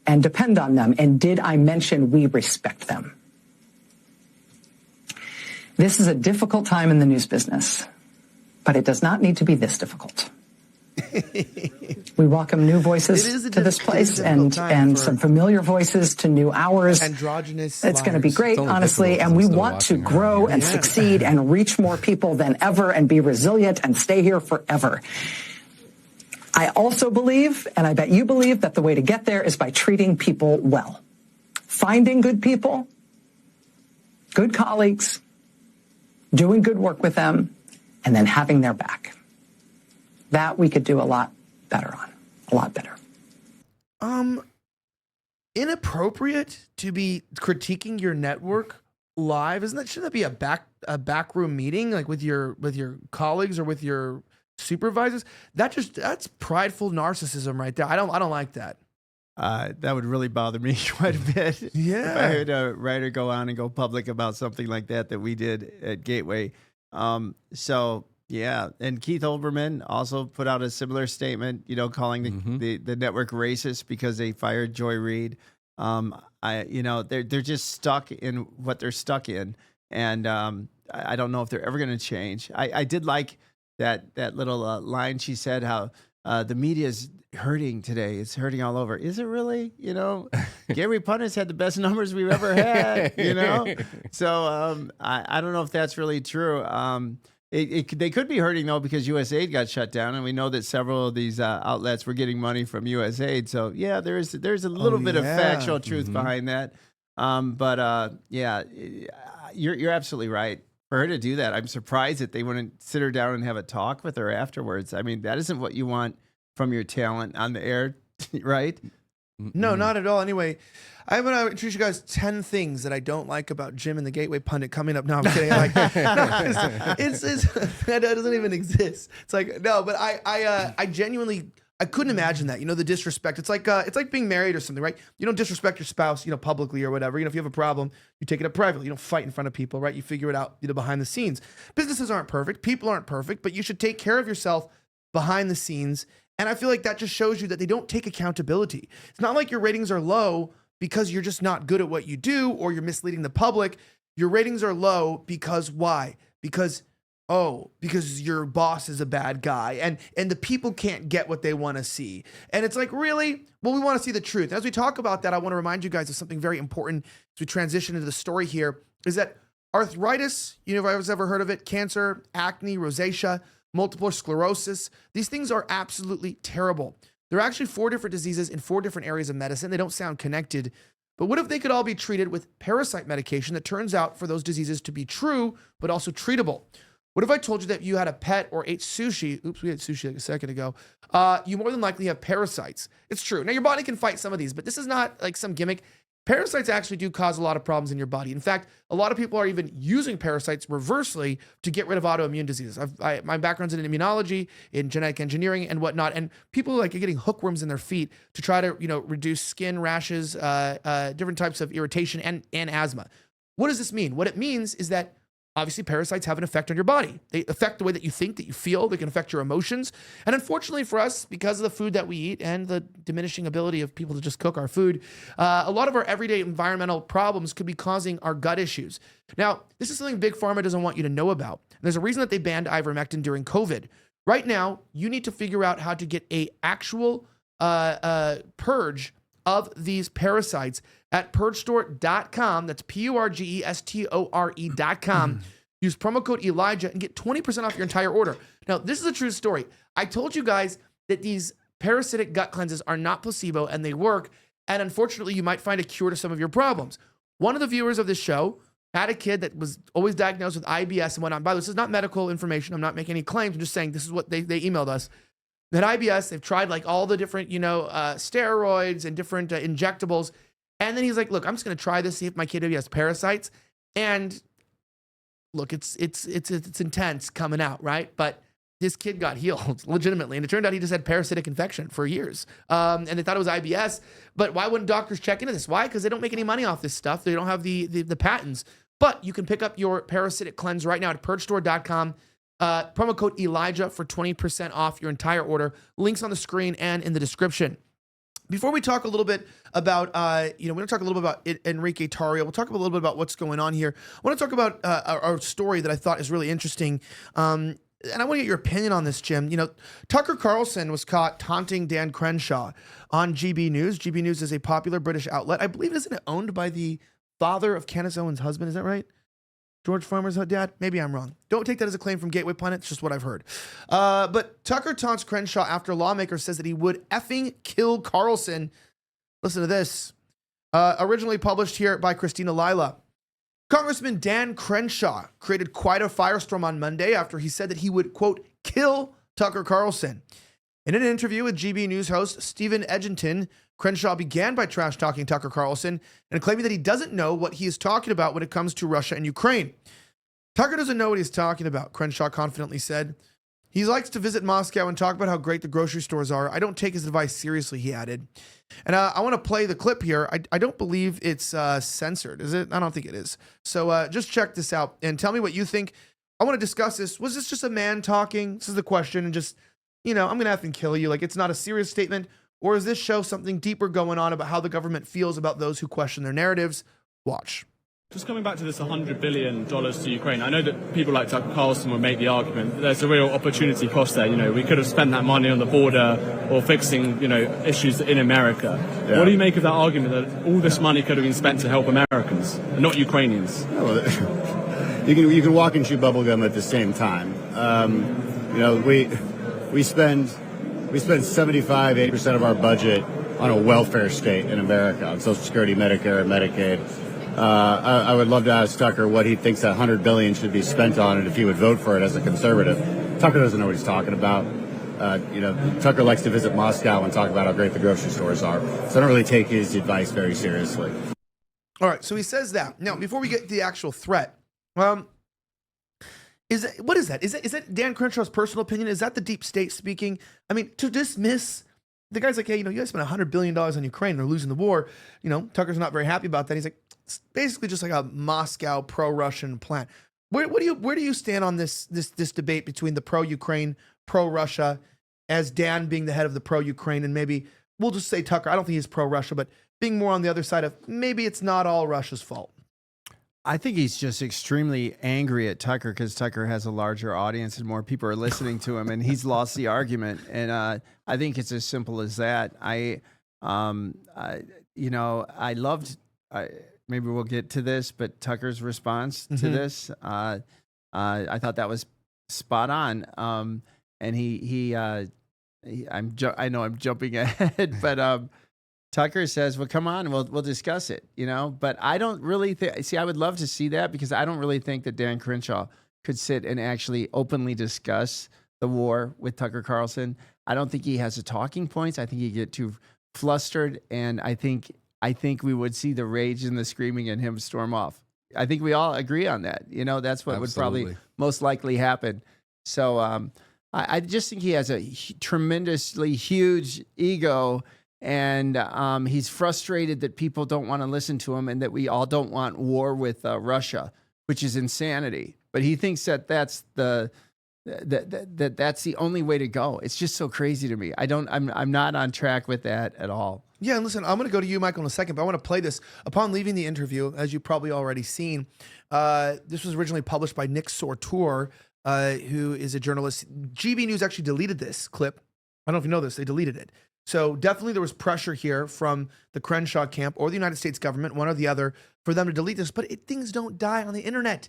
and depend on them. And did I mention we respect them? This is a difficult time in the news business, but it does not need to be this difficult. We welcome new voices to this place and some familiar voices to new hours. Androgynous. It's going to be great, honestly, and we want to grow and succeed and reach more people than ever and be resilient and stay here forever. I also believe, and I bet you believe, that the way to get there is by treating people well. Finding good people, good colleagues, doing good work with them, and then having their back. That we could do a lot better on. A lot better. Inappropriate to be critiquing your network live? Shouldn't that be a backroom meeting, like with your colleagues or with your supervisors? That's prideful narcissism right there. I don't like that. That would really bother me quite a bit. Yeah. If I heard a writer go on and go public about something like that we did at Gateway. Yeah, and Keith Olbermann also put out a similar statement, calling the network racist because they fired Joy Reid. They're just stuck in what they're stuck in, and I don't know if they're ever going to change. I did like that little line she said, how the media is hurting today. It's hurting all over. Is it really? Gary Pundit's had the best numbers we've ever had. So I don't know if that's really true. They could be hurting, though, because USAID got shut down, and we know that several of these outlets were getting money from USAID. So, yeah, there's a little bit of factual truth behind that. You're absolutely right. for her to do that, I'm surprised that they wouldn't sit her down and have a talk with her afterwards. I mean, that isn't what you want from your talent on the air, right? No, not at all. Anyway, I'm going to introduce you guys 10 things that I don't like about Jim and the Gateway Pundit coming up. No, I'm kidding. Like, no, it's that doesn't even exist. It's like, no, but I genuinely, I couldn't imagine that. You know, the disrespect. It's like being married or something, right? You don't disrespect your spouse, you know, publicly or whatever. You know, if you have a problem, you take it up privately. You don't fight in front of people, right? You figure it out, you know, behind the scenes. Businesses aren't perfect. People aren't perfect, but you should take care of yourself behind the scenes. And I feel like that just shows you that they don't take accountability. It's not like your ratings are low because you're just not good at what you do or you're misleading the public. Your ratings are low because why? Because your boss is a bad guy and the people can't get what they want to see. And it's like, really? Well, we want to see the truth. And as we talk about that, I want to remind you guys of something very important as we transition into the story here, is that arthritis, you know, if I've ever heard of it, cancer, acne, rosacea, multiple sclerosis. These things are absolutely terrible. There are actually 4 different diseases in 4 different areas of medicine. They don't sound connected, but what if they could all be treated with parasite medication that turns out for those diseases to be true, but also treatable? What if I told you that you had a pet or ate sushi? Oops, we had sushi like a second ago. You more than likely have parasites. It's true. Now, your body can fight some of these, but this is not like some gimmick. Parasites actually do cause a lot of problems in your body. In fact, a lot of people are even using parasites reversely to get rid of autoimmune diseases. My background's in immunology, in genetic engineering and whatnot, and people like are getting hookworms in their feet to try to, you know, reduce skin rashes, different types of irritation and asthma. What does this mean? What it means is that obviously parasites have an effect on your body. They affect the way that you think, that you feel. They can affect your emotions. And unfortunately for us, because of the food that we eat and the diminishing ability of people to just cook our food, a lot of our everyday environmental problems could be causing our gut issues. Now, this is something Big Pharma doesn't want you to know about. There's a reason that they banned ivermectin during COVID. Right now, you need to figure out how to get a actual purge of these parasites at purgestore.com. That's PURGESTORE.com. Use promo code Elijah and get 20% off your entire order. Now, this is a true story. I told you guys that these parasitic gut cleanses are not placebo and they work. And unfortunately, you might find a cure to some of your problems. One of the viewers of this show had a kid that was always diagnosed with IBS and whatnot. By the way, this is not medical information. I'm not making any claims. I'm just saying this is what they emailed us. That IBS, they've tried like all the different, steroids and different injectables. And then he's like, look, I'm just going to try this, see if my kid maybe has parasites. And look, it's intense coming out, right? But this kid got healed legitimately. And it turned out he just had parasitic infection for years. And they thought it was IBS. But why wouldn't doctors check into this? Why? Because they don't make any money off this stuff. They don't have the patents. But you can pick up your parasitic cleanse right now at purgestore.com. Promo code Elijah for 20% off your entire order. Links on the screen and in the description. Before we talk a little bit about, we're going to talk a little bit about Enrique Tarrio. We'll talk a little bit about what's going on here. I want to talk about our story that I thought is really interesting. And I want to get your opinion on this, Jim. You know, Tucker Carlson was caught taunting Dan Crenshaw on GB News. GB News is a popular British outlet. I believe, isn't it owned by the father of Candace Owens' husband? Is that right? George Farmer's dad? Maybe I'm wrong. Don't take that as a claim from Gateway Pundit. It's just what I've heard. But Tucker taunts Crenshaw after Lawmaker says that he would effing kill Carlson. Listen to this. Originally published here by Christina Lila. Congressman Dan Crenshaw created quite a firestorm on Monday after he said that he would, quote, kill Tucker Carlson. In an interview with GB News host Stephen Edgington, Crenshaw began by trash-talking Tucker Carlson and claiming that he doesn't know what he is talking about when it comes to Russia and Ukraine. Tucker doesn't know what he's talking about, Crenshaw confidently said. He likes to visit Moscow and talk about how great the grocery stores are. I don't take his advice seriously, he added. And I want to play the clip here. I don't believe it's censored, is it? I don't think it is. So just check this out and tell me what you think. I want to discuss this. Was this just a man talking? This is the question. And just, I'm going to have to kill you. Like, it's not a serious statement. Or does this show something deeper going on about how the government feels about those who question their narratives? Watch. Just coming back to this $100 billion to Ukraine, I know that people like Tucker Carlson would make the argument that there's a real opportunity cost there. We could have spent that money on the border or fixing, issues in America. Yeah. What do you make of that argument that all this money could have been spent to help Americans, and not Ukrainians? Well, you can walk and chew bubblegum at the same time. We spend 75-80% of our budget on a welfare state in America, on Social Security, Medicare, and Medicaid. I would love to ask Tucker what he thinks that $100 billion should be spent on, and if he would vote for it as a conservative. Tucker doesn't know what he's talking about. Tucker likes to visit Moscow and talk about how great the grocery stores are. So I don't really take his advice very seriously. All right, so he says that. Now, before we get to the actual threat, what is that? Is that Dan Crenshaw's personal opinion? Is that the deep state speaking? I mean, to dismiss the guy's like, hey, you guys spent $100 billion on Ukraine, they're losing the war. Tucker's not very happy about that. He's like, it's basically just like a Moscow pro-Russian plan. Where do you stand on this debate between the pro-Ukraine, pro-Russia, as Dan being the head of the pro-Ukraine, and maybe we'll just say Tucker, I don't think he's pro-Russia, but being more on the other side of maybe it's not all Russia's fault. I think he's just extremely angry at Tucker because Tucker has a larger audience and more people are listening to him, and he's lost the argument. And I think it's as simple as that. I loved. Maybe we'll get to this, but Tucker's response to this, I thought that was spot on. And I know I'm jumping ahead, but Tucker says, well, come on, we'll discuss it, but I don't really think, I would love to see that because I don't really think that Dan Crenshaw could sit and actually openly discuss the war with Tucker Carlson. I don't think he has the talking points. I think he'd get too flustered, and I think we would see the rage and the screaming and him storm off. I think we all agree on that. That's what would probably most likely happen. So I just think he has a tremendously huge ego, and he's frustrated that people don't want to listen to him and that we all don't want war with Russia, which is insanity. But he thinks that that's the only way to go. It's just so crazy to me. I'm not on track with that at all. Yeah, and listen, I'm going to go to you, Michael, in a second, but I want to play this. Upon leaving the interview, as you've probably already seen, this was originally published by Nick Sortur, who is a journalist. GB News actually deleted this clip. I don't know if you know this. They deleted it. So definitely there was pressure here from the Crenshaw camp or the United States government, one or the other, for them to delete this. But things don't die on the internet.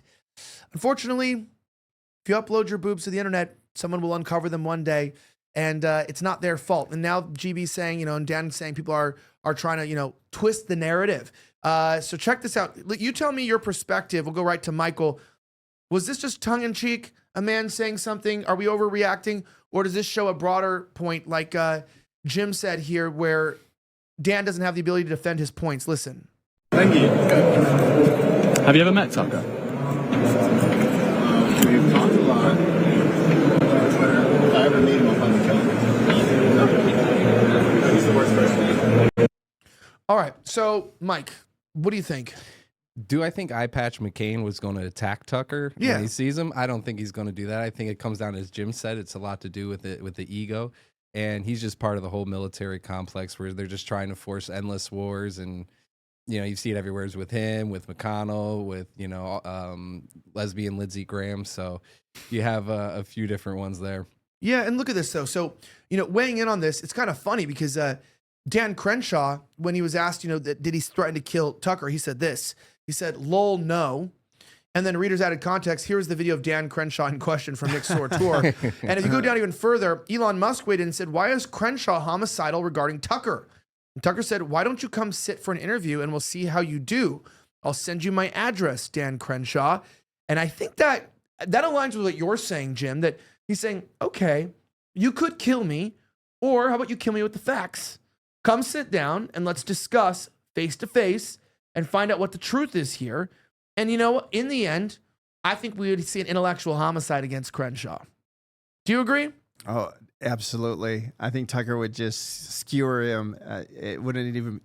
Unfortunately, if you upload your boobs to the internet, someone will uncover them one day. And it's not their fault. And now GB's saying, and Dan's saying people are trying to, twist the narrative. So check this out. You tell me your perspective. We'll go right to Michael. Was this just tongue in cheek? A man saying something? Are we overreacting? Or does this show a broader point like Jim said here where Dan doesn't have the ability to defend his points? Listen. Thank you. Have you ever met Tucker? We've talked a lot. If I ever meet him, I'll find him. He's the worst person. All right. So, Mike, what do you think? Do I think Eye Patch McCain was going to attack Tucker when he sees him? I don't think he's going to do that. I think it comes down, as Jim said, it's a lot to do with the ego. And he's just part of the whole military complex where they're just trying to force endless wars. And, you see it everywhere with him, with McConnell, with, lesbian Lindsey Graham. So you have a few different ones there. Yeah, and look at this, though. So, weighing in on this, it's kind of funny because Dan Crenshaw, when he was asked, did he threaten to kill Tucker, he said this. He said, lol, no. And then readers added context. Here's the video of Dan Crenshaw in question from Nick Sortur. And if you go down even further, Elon Musk weighed in and said, why is Crenshaw homicidal regarding Tucker? And Tucker said, why don't you come sit for an interview and we'll see how you do. I'll send you my address, Dan Crenshaw. And I think that aligns with what you're saying, Jim, that he's saying, okay, you could kill me, or how about you kill me with the facts? Come sit down and let's discuss face to face and find out what the truth is here. And in the end, I think we would see an intellectual homicide against Crenshaw. Do you agree? Oh, absolutely. I think Tucker would just skewer him. It wouldn't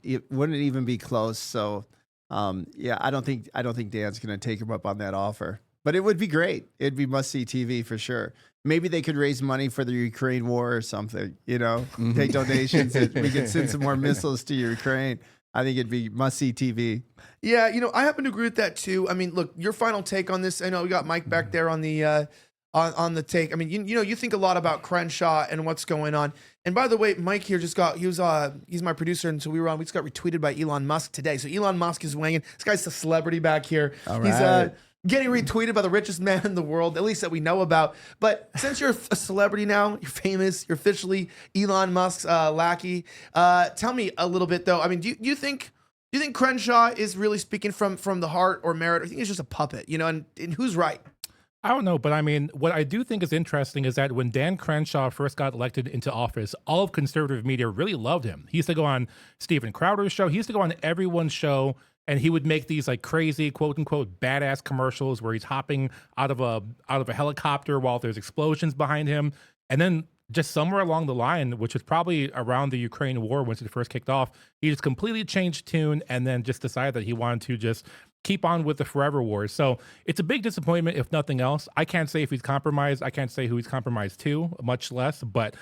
even be close. So, I don't think Dan's going to take him up on that offer. But it would be great. It'd be must-see TV for sure. Maybe they could raise money for the Ukraine war or something, take donations and we could send some more missiles to Ukraine. I think it'd be must-see TV. Yeah, I happen to agree with that too. I mean, look, your final take on this. I know we got Mike back there on the on the take. I mean, you think a lot about Crenshaw and what's going on. And by the way, Mike here he's my producer, and so we just got retweeted by Elon Musk today. So Elon Musk is weighing in. This guy's a celebrity back here. All right. He's getting retweeted by the richest man in the world, at least that we know about. But since you're a celebrity now, you're famous, you're officially Elon Musk's lackey. Tell me a little bit, though. I mean, do you think Do you think Crenshaw is really speaking from the heart or merit, or do you think he's just a puppet? And who's right? I don't know, but I mean, what I do think is interesting is that when Dan Crenshaw first got elected into office, all of conservative media really loved him. He used to go on Stephen Crowder's show. He used to go on everyone's show, and he would make these like crazy quote unquote badass commercials where he's hopping out of a helicopter while there's explosions behind him. And then just somewhere along the line, which was probably around the Ukraine war once it first kicked off, he just completely changed tune and then just decided that he wanted to just keep on with the forever wars. So it's a big disappointment, if nothing else. I can't say if he's compromised. I can't say who he's compromised to, much less. But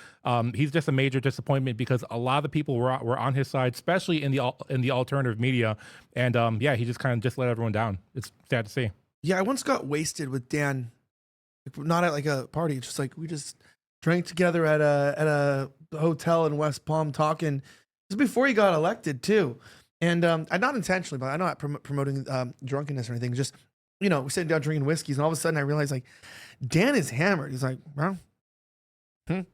he's just a major disappointment because a lot of the people were on his side, especially in the alternative media. And he just kind of just let everyone down. It's sad to see. Yeah, I once got wasted with Dan, not at like a party. Just like we just drank together at a hotel in West Palm talking. This is before he got elected too. And not intentionally, but I'm not promoting drunkenness or anything. Just, we're sitting down drinking whiskeys, and all of a sudden I realized, like, Dan is hammered. He's like, well, And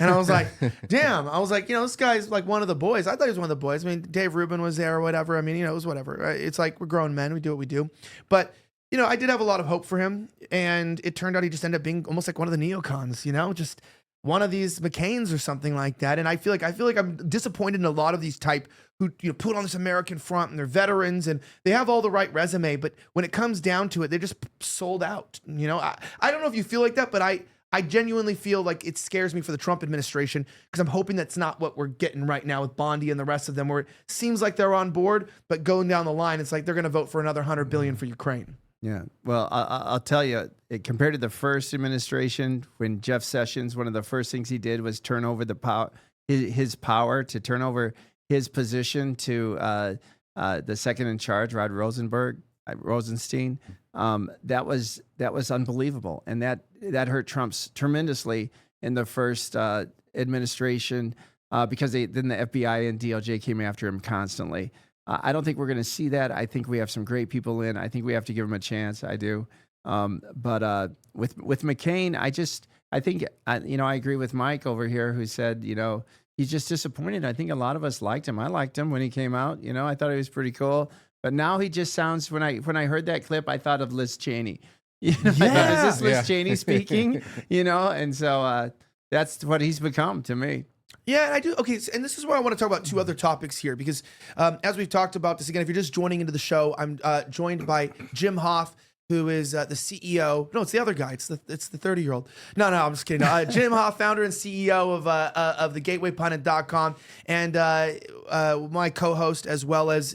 I was like, damn. I was like, this guy's like one of the boys. I thought he was one of the boys. I mean, Dave Rubin was there or whatever. I mean, it was whatever. Right? It's like we're grown men. We do what we do. But, I did have a lot of hope for him. And it turned out he just ended up being almost like one of the neocons, just one of these McCains or something like that. And I feel like I'm disappointed in a lot of these type who put on this American front, and they're veterans and they have all the right resume, but when it comes down to it, they're just sold out. I don't know if you feel like that, but I genuinely feel like it scares me for the Trump administration, because I'm hoping that's not what we're getting right now with Bondi and the rest of them, where it seems like they're on board, but going down the line, it's like they're going to vote for another $100 billion for Ukraine. Yeah. Well, I'll tell you, compared to the first administration, when Jeff Sessions, one of the first things he did was turn over his power to turn over his position to the second in charge, Rod Rosenstein. That was unbelievable, and that hurt Trump's tremendously in the first administration because then the FBI and DOJ came after him constantly. I don't think we're going to see that. I think we have some great people in. I think we have to give him a chance. I do. But with McCain, I think I agree with Mike over here, who said, he's just disappointed. I think a lot of us liked him. I liked him when he came out. I thought he was pretty cool. But now he just sounds, when I heard that clip, I thought of Liz Cheney. I thought, is this Liz Cheney speaking? And so that's what he's become to me. Yeah, and I do. Okay, and this is where I want to talk about two other topics here, because as we've talked about this, again, if you're just joining into the show, I'm joined by Jim Hoft, who is the CEO. No, it's the other guy. It's the 30-year-old. No, I'm just kidding. Jim Hoft, founder and CEO of the GatewayPundit.com, and my co-host, as well as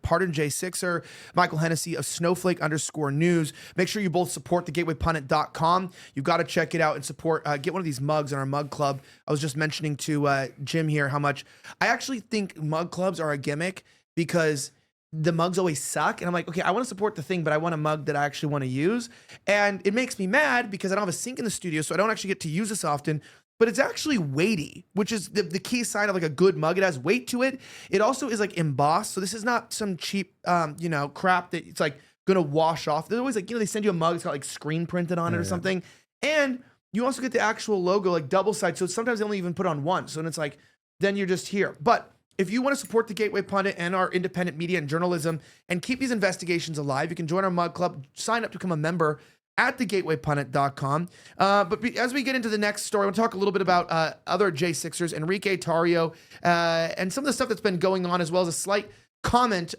Pardon J6er, Michael Hennessy of Snowflake_News. Make sure you both support the GatewayPundit.com. You've got to check it out and support. Get one of these mugs in our mug club. I was just mentioning to Jim here how much I actually think mug clubs are a gimmick, because the mugs always suck. And I'm like, okay, I want to support the thing, but I want a mug that I actually want to use. And it makes me mad because I don't have a sink in the studio, so I don't actually get to use this often. But it's actually weighty, which is the key sign of like a good mug. It has weight to it. It also is like embossed. So this is not some cheap, crap that it's like going to wash off. There's always like, they send you a mug, it's got like screen printed on it or something. And you also get the actual logo, like double sided. So sometimes they only even put on one. So it's like, then you're just here. But if you want to support the Gateway Pundit and our independent media and journalism and keep these investigations alive, you can join our mug club, sign up to become a member at thegatewaypundit.com. But as we get into the next story, I want to talk a little bit about other J6ers, Enrique, Tarrio, and some of the stuff that's been going on, as well as a slight comment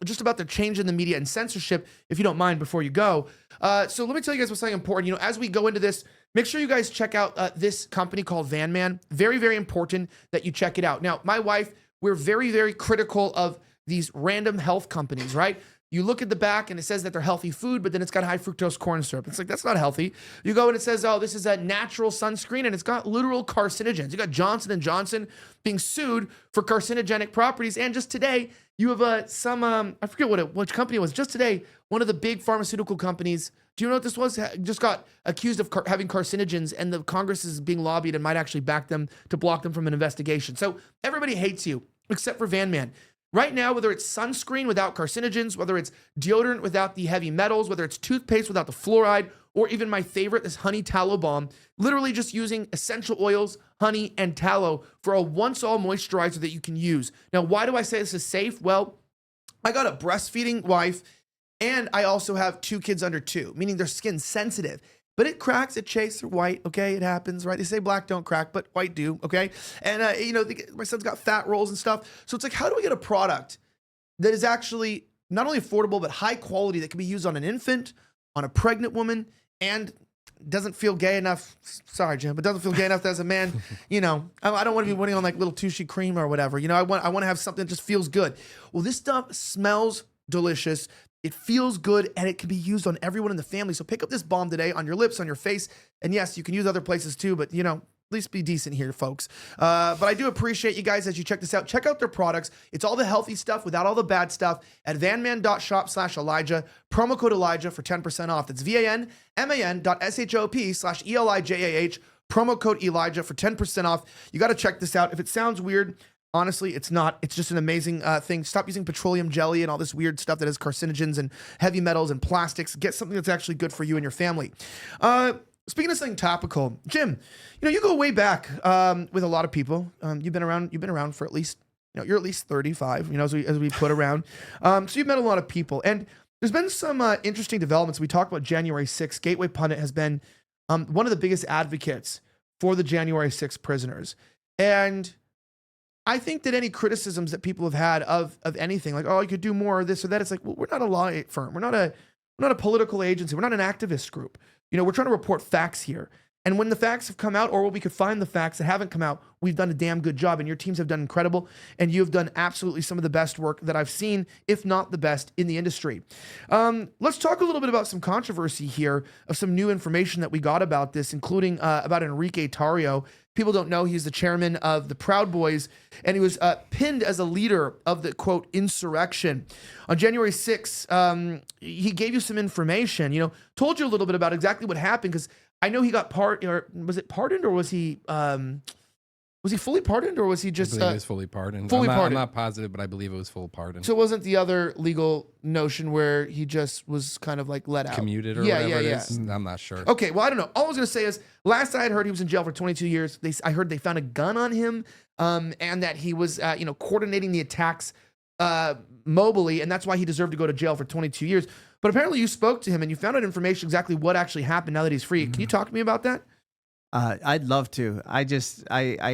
just about the change in the media and censorship, if you don't mind, before you go. So let me tell you guys what's something important. As we go into this, make sure you guys check out this company called Van Man. Very, very important that you check it out. Now, my wife, we're very, very critical of these random health companies, right? You look at the back and it says that they're healthy food, but then it's got high fructose corn syrup. It's like, that's not healthy. You go and it says, oh, this is a natural sunscreen, and it's got literal carcinogens. You got Johnson & Johnson being sued for carcinogenic properties. And just today, you have I forget which company it was. Just today, one of the big pharmaceutical companies, do you know what this was? Just got accused of having carcinogens, and the Congress is being lobbied and might actually back them to block them from an investigation. So everybody hates you except for Van Man. Right now, whether it's sunscreen without carcinogens, whether it's deodorant without the heavy metals, whether it's toothpaste without the fluoride, or even my favorite, this honey tallow balm, literally just using essential oils, honey, and tallow for a once-all moisturizer that you can use. Now, why do I say this is safe? Well, I got a breastfeeding wife, and I also have 2 kids under 2, meaning their skin's sensitive. But it cracks, it shakes, they're white, okay? It happens, right? They say black don't crack, but white do, okay? And, my son's got fat rolls and stuff. So it's like, how do we get a product that is actually not only affordable, but high quality that can be used on an infant, on a pregnant woman, and doesn't feel gay enough. Sorry, Jim, but doesn't feel gay enough as a man. I don't want to be putting on like little Tushy cream or whatever. I want to have something that just feels good. Well, this stuff smells delicious. It feels good, and it can be used on everyone in the family. So pick up this balm today on your lips, on your face. And yes, you can use other places too, but at least be decent here, folks. But I do appreciate you guys as you check this out. Check out their products. It's all the healthy stuff without all the bad stuff at vanman.shop/Elijah. Promo code Elijah for 10% off. That's vanman.shop/ELIJAH. Promo code Elijah for 10% off. You got to check this out. If it sounds weird, honestly, it's not. It's just an amazing thing. Stop using petroleum jelly and all this weird stuff that has carcinogens and heavy metals and plastics. Get something that's actually good for you and your family. Speaking of something topical, Jim, you go way back with a lot of people. You've been around for at least, you're at least 35, as we put around. So you've met a lot of people. And there's been some interesting developments. We talked about January 6th. Gateway Pundit has been one of the biggest advocates for the January 6th prisoners. And I think that any criticisms that people have had of anything, like, oh, you could do more or this or that, it's like, well, we're not a law firm. We're not a political agency. We're not an activist group. We're trying to report facts here. And when the facts have come out, or when we could find the facts that haven't come out, we've done a damn good job. And your teams have done incredible. And you have done absolutely some of the best work that I've seen, if not the best, in the industry. Let's talk a little bit about some controversy here of some new information that we got about this, including about Enrique Tarrio. People don't know he's the chairman of the Proud Boys, and he was pinned as a leader of the, quote, insurrection. On January 6th, he gave you some information, told you a little bit about exactly what happened, because I know he got was it pardoned, or was he fully pardoned, or was he just... I believe he was fully pardoned. I'm not positive, but I believe it was full pardon. So it wasn't the other legal notion where he just was kind of like let out? Commuted or whatever it is? I'm not sure. Okay, well, I don't know. All I was going to say is, last I had heard, he was in jail for 22 years. I heard they found a gun on him, and that he was, coordinating the attacks mobily, and that's why he deserved to go to jail for 22 years. But apparently you spoke to him, and you found out information exactly what actually happened now that he's free. Can you talk to me about that? I'd love to. I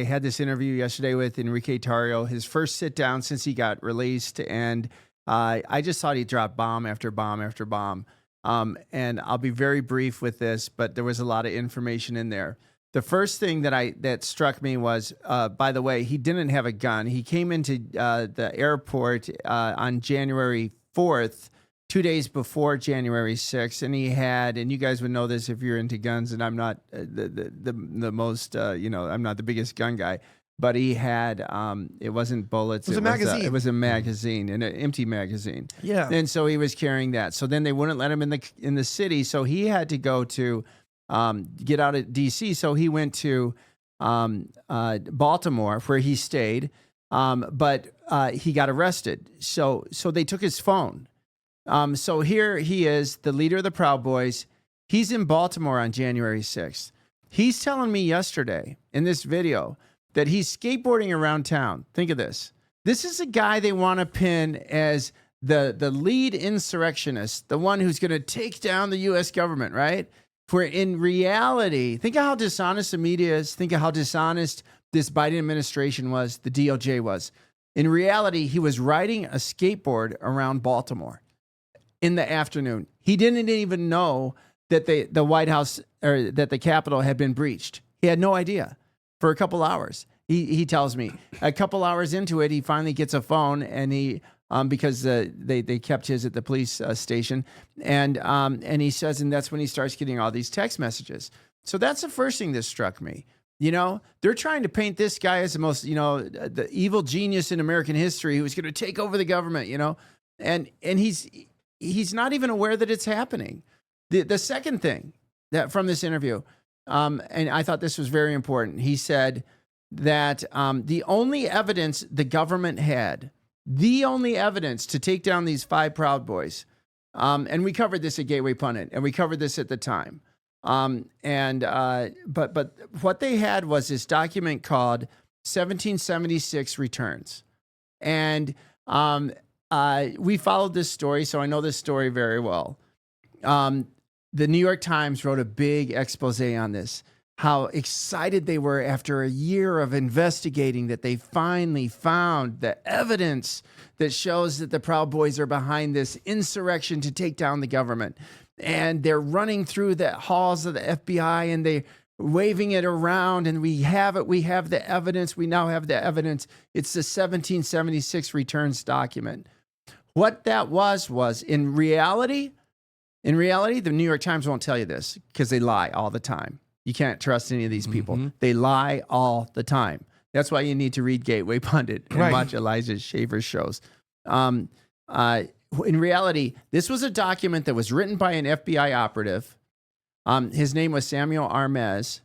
had this interview yesterday with Enrique Tarrio, his first sit down since he got released, and I just thought he dropped bomb after bomb after bomb. And I'll be very brief with this, but there was a lot of information in there. The first thing that struck me was, by the way, he didn't have a gun. He came into the airport on January 4th. 2 days before January 6th, and he had, and you guys would know this if you're into guns, and I'm not the most, I'm not the biggest gun guy, but he had, it wasn't bullets. It was a magazine. It was a magazine, an empty magazine. Yeah. And so he was carrying that. So then they wouldn't let him in the city, so he had to go to get out of D.C., so he went to Baltimore, where he stayed, but he got arrested. So they took his phone. So here he is, the leader of the Proud Boys. He's in Baltimore on January 6th. He's telling me yesterday in this video that he's skateboarding around town. Think of this. This is a guy they want to pin as the lead insurrectionist, the one who's going to take down the U.S. government, right? Where in reality, think of how dishonest the media is. Think of how dishonest this Biden administration was, the DOJ was. In reality, he was riding a skateboard around Baltimore in the afternoon. He didn't even know that the White House, or that the Capitol had been breached. He had no idea for a couple hours. He tells me a couple hours into it, he finally gets a phone, and he because they kept his at the police station, and he says, and that's when he starts getting all these text messages. So that's the first thing that struck me. They're trying to paint this guy as the most, the evil genius in American history who's going to take over the government, and he's not even aware that it's happening. The second thing that from this interview, and I thought this was very important, he said that the only evidence the government had, the only evidence to take down these 5 Proud Boys, and we covered this at Gateway Pundit, and we covered this at the time, but what they had was this document called 1776 Returns, and we followed this story, so I know this story very well. The New York Times wrote a big expose on this, how excited they were after a year of investigating that they finally found the evidence that shows that the Proud Boys are behind this insurrection to take down the government. And they're running through the halls of the FBI and they're waving it around, and we have it. We have the evidence. We now have the evidence. It's the 1776 returns document. What that was in reality, the New York Times won't tell you this because they lie all the time. You can't trust any of these people. They lie all the time. That's why you need to read Gateway Pundit and watch Elijah Schaffer's shows. In reality, this was a document that was written by an FBI operative. His name was Samuel Armez.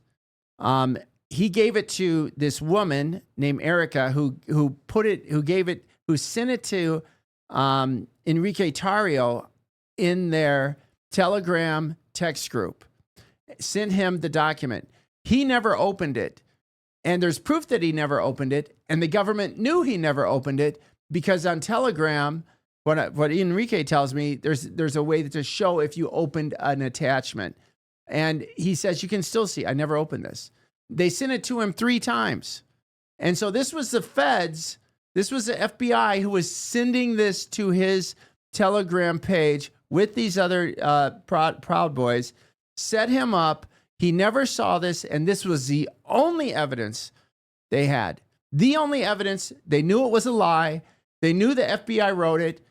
He gave it to this woman named Erica, who sent it to Enrique Tarrio in their Telegram text group. Sent him the document. He never opened it. And there's proof that he never opened it. And the government knew he never opened it because on Telegram, what Enrique tells me, there's a way to show if you opened an attachment. And he says, you can still see, I never opened this. They sent it to him 3 times. And so this was the feds, this was the FBI who was sending this to his Telegram page with these other Proud Boys, set him up. He never saw this, and this was the only evidence they had. The only evidence. They knew it was a lie. They knew the FBI wrote it.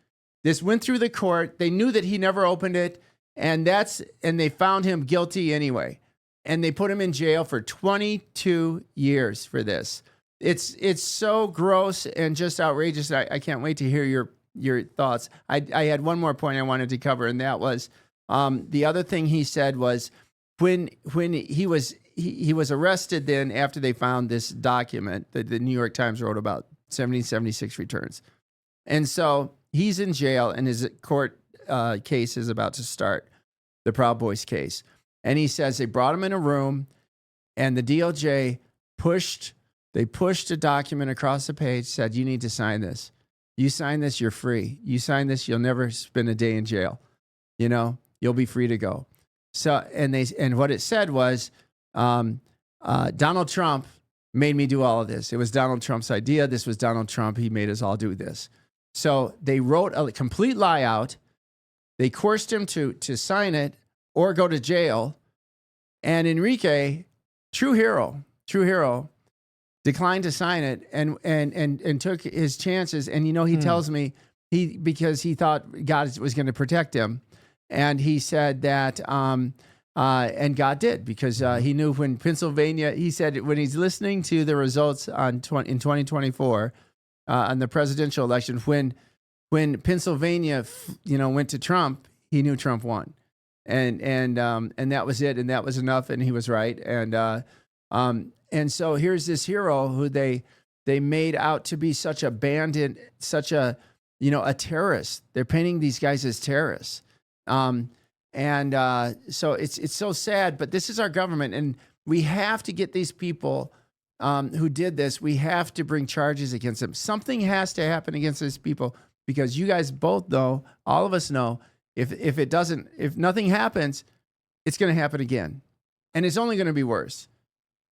This went through the court. They knew that he never opened it, and they found him guilty anyway. And they put him in jail for 22 years for this. It's so gross and just outrageous. I can't wait to hear your thoughts. I had one more point I wanted to cover, and that was the other thing he said was when he was arrested then after they found this document that the New York Times wrote about 1776 returns. And so he's in jail and his court case is about to start, the Proud Boys case. And he says they brought him in a room and the DOJ pushed a document across the page, said, you need to sign this. You sign this, you're free. You sign this, you'll never spend a day in jail. You know, you'll be free to go. So, and what it said was, Donald Trump made me do all of this. It was Donald Trump's idea. This was Donald Trump. He made us all do this. So they wrote a complete lie out. They coerced him to sign it or go to jail. And Enrique, true hero, declined to sign it and took his chances. And, you know, he tells me because he thought God was going to protect him. And he said that, and God did, because he knew when Pennsylvania, he said when he's listening to the results in 2024 on the presidential election, when Pennsylvania, went to Trump, he knew Trump won. And that was it. And that was enough. And he was right. And so here's this hero who they made out to be such a bandit, such a terrorist. They're painting these guys as terrorists. So it's so sad, but this is our government, and we have to get these people who did this. We have to bring charges against them. Something has to happen against these people, because you guys both know, all of us know, if nothing happens, it's going to happen again, and it's only going to be worse.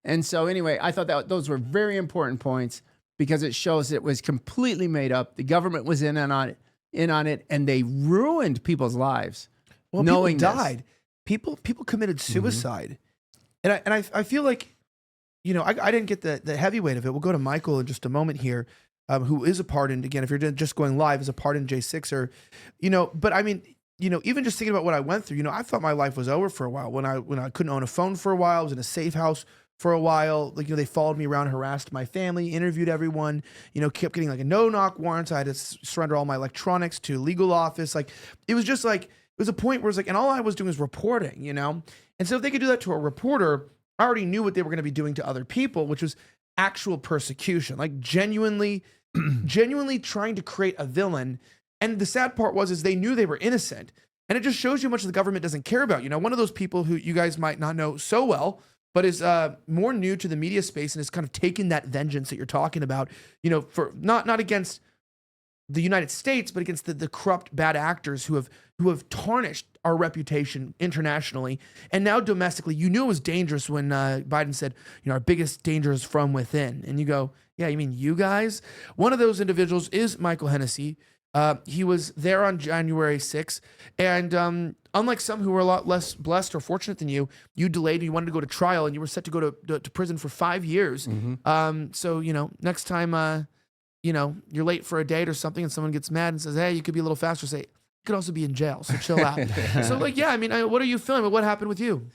And so anyway, I thought that those were very important points, because it shows it was completely made up. The government was in on it, and they ruined people's lives. Well, knowing people died. People committed suicide. And I feel like, I didn't get the heavyweight of it. We'll go to Michael in just a moment here, who is a pardoned, again, if you're just going live, as a pardoned J6er, but I mean, even just thinking about what I went through, I thought my life was over for a while when I couldn't own a phone for a while. I was in a safe house for a while. Like, they followed me around, harassed my family, interviewed everyone, kept getting like a no-knock warrant. I had to surrender all my electronics to legal office. Like, it was just like, it was a point where it's like, and all I was doing was reporting, And so if they could do that to a reporter, I already knew what they were going to be doing to other people, which was actual persecution, like genuinely trying to create a villain. And the sad part is they knew they were innocent. And it just shows you how much the government doesn't care about. One of those people who you guys might not know so well, but is more new to the media space and is kind of taking that vengeance that you're talking about, for not against the United States, but against the corrupt bad actors who have tarnished our reputation internationally and now domestically. You knew it was dangerous when Biden said, our biggest danger is from within. And you go, yeah, you mean you guys? One of those individuals is Michael Hennessy. He was there on January 6th. And unlike some who were a lot less blessed or fortunate than you, you delayed and you wanted to go to trial and you were set to go to prison for 5 years. So, next time, you're late for a date or something and someone gets mad and says, hey, you could be a little faster, say, you could also be in jail, so chill out. So what are you feeling? What happened with you?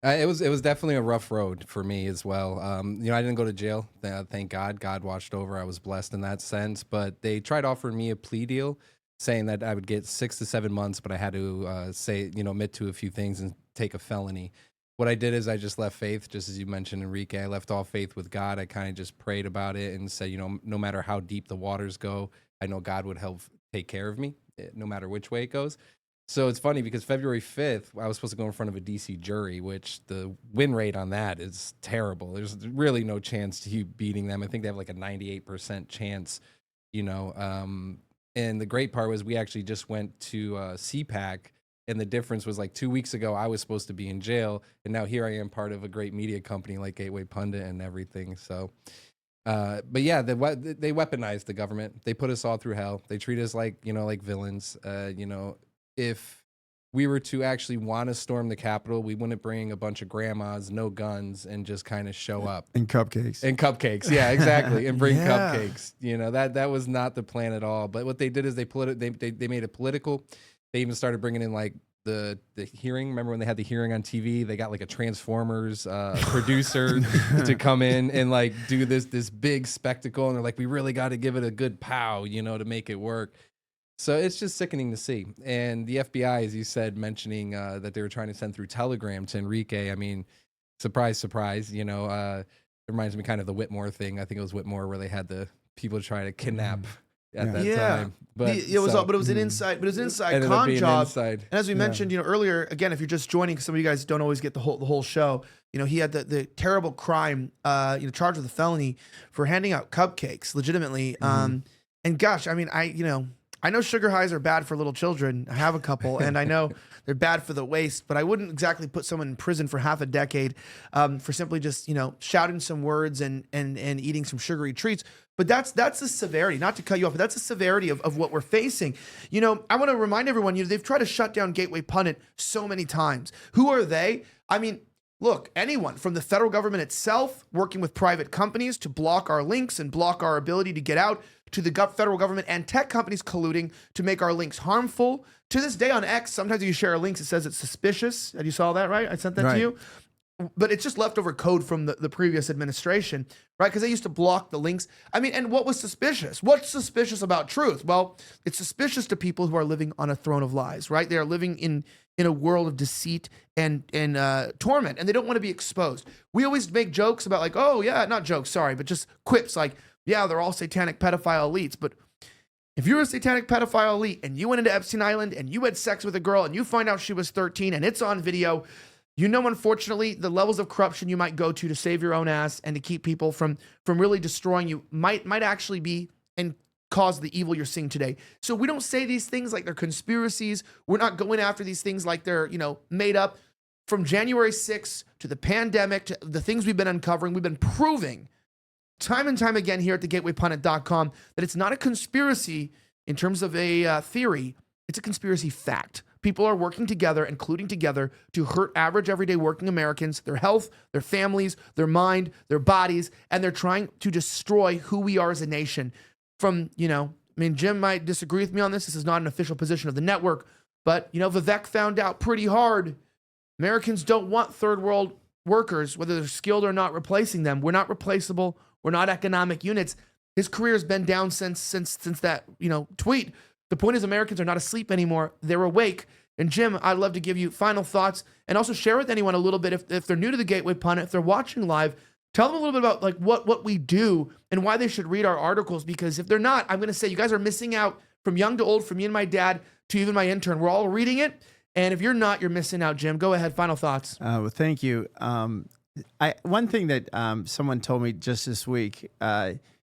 It was definitely a rough road for me as well. I didn't go to jail. Thank God. God watched over. I was blessed in that sense. But they tried offering me a plea deal, saying that I would get 6 to 7 months, but I had to admit to a few things and take a felony. What I did is I just left faith, just as you mentioned, Enrique. I left all faith with God. I kind of just prayed about it and said, no matter how deep the waters go, I know God would help take care of me, no matter which way it goes. So it's funny because February 5th, I was supposed to go in front of a DC jury, which the win rate on that is terrible. There's really no chance to you beating them. I think they have like a 98% chance, And the great part was we actually just went to CPAC, and the difference was like 2 weeks ago, I was supposed to be in jail, and now here I am, part of a great media company like Gateway Pundit and everything. So, but yeah, they weaponized the government. They put us all through hell. They treat us like villains. If we were to actually want to storm the Capitol, we wouldn't bring a bunch of grandmas, no guns, and just kind of show up. And cupcakes. Yeah, exactly. And bring cupcakes. That was not the plan at all. But what they did is they made it political. They even started bringing in like the hearing. Remember when they had the hearing on TV? They got like a Transformers producer to come in and like do this big spectacle. And they're like, we really got to give it a good pow, to make it work. So it's just sickening to see. And the FBI, as you said, mentioning that they were trying to send through Telegram to Enrique. I mean, surprise, surprise. It reminds me kind of the Whitmore thing. I think it was Whitmore where they had the people try to kidnap at that time. But it was an inside con job. And as we mentioned, earlier, again, if you're just joining, some of you guys don't always get the whole show. He had the terrible crime, charged with a felony for handing out cupcakes legitimately. And gosh, I mean, I know sugar highs are bad for little children. I have a couple, and I know they're bad for the waist, but I wouldn't exactly put someone in prison for half a decade for simply just, shouting some words and eating some sugary treats. But that's the severity, not to cut you off, but that's the severity of what we're facing. I want to remind everyone, they've tried to shut down Gateway Pundit so many times. Who are they? I mean, look, anyone from the federal government itself working with private companies to block our links and block our ability to get out, to the federal government and tech companies colluding to make our links harmful. To this day on X, sometimes you share links, it says it's suspicious. And you saw that, right? I sent that to you. But it's just leftover code from the previous administration, right? Because they used to block the links. I mean, and what was suspicious? What's suspicious about truth? Well, it's suspicious to people who are living on a throne of lies, right? They are living in a world of deceit and torment, and they don't want to be exposed. We always make jokes about like, oh yeah, not jokes, sorry, but just quips like, yeah, they're all satanic pedophile elites, but if you're a satanic pedophile elite and you went into Epstein Island and you had sex with a girl and you find out she was 13 and it's on video, unfortunately, the levels of corruption you might go to save your own ass and to keep people from really destroying you might actually be and cause the evil you're seeing today. So we don't say these things like they're conspiracies. We're not going after these things like they're, made up. From January 6th to the pandemic, to the things we've been uncovering, we've been proving time and time again here at thegatewaypundit.com that it's not a conspiracy in terms of a theory. It's a conspiracy fact. People are working together and colluding together to hurt average, everyday working Americans, their health, their families, their mind, their bodies, and they're trying to destroy who we are as a nation. From, Jim might disagree with me on this. This is not an official position of the network, but, Vivek found out pretty hard. Americans don't want third world workers, whether they're skilled or not, replacing them. We're not replaceable. We're not economic units. His career has been down since that, tweet. The point is Americans are not asleep anymore. They're awake. And Jim, I'd love to give you final thoughts and also share with anyone a little bit if they're new to the Gateway Pundit, if they're watching live, tell them a little bit about like what we do and why they should read our articles. Because if they're not, I'm going to say you guys are missing out from young to old, from me and my dad to even my intern. We're all reading it. And if you're not, you're missing out, Jim. Go ahead. Final thoughts. Well, thank you. One thing that someone told me just this week,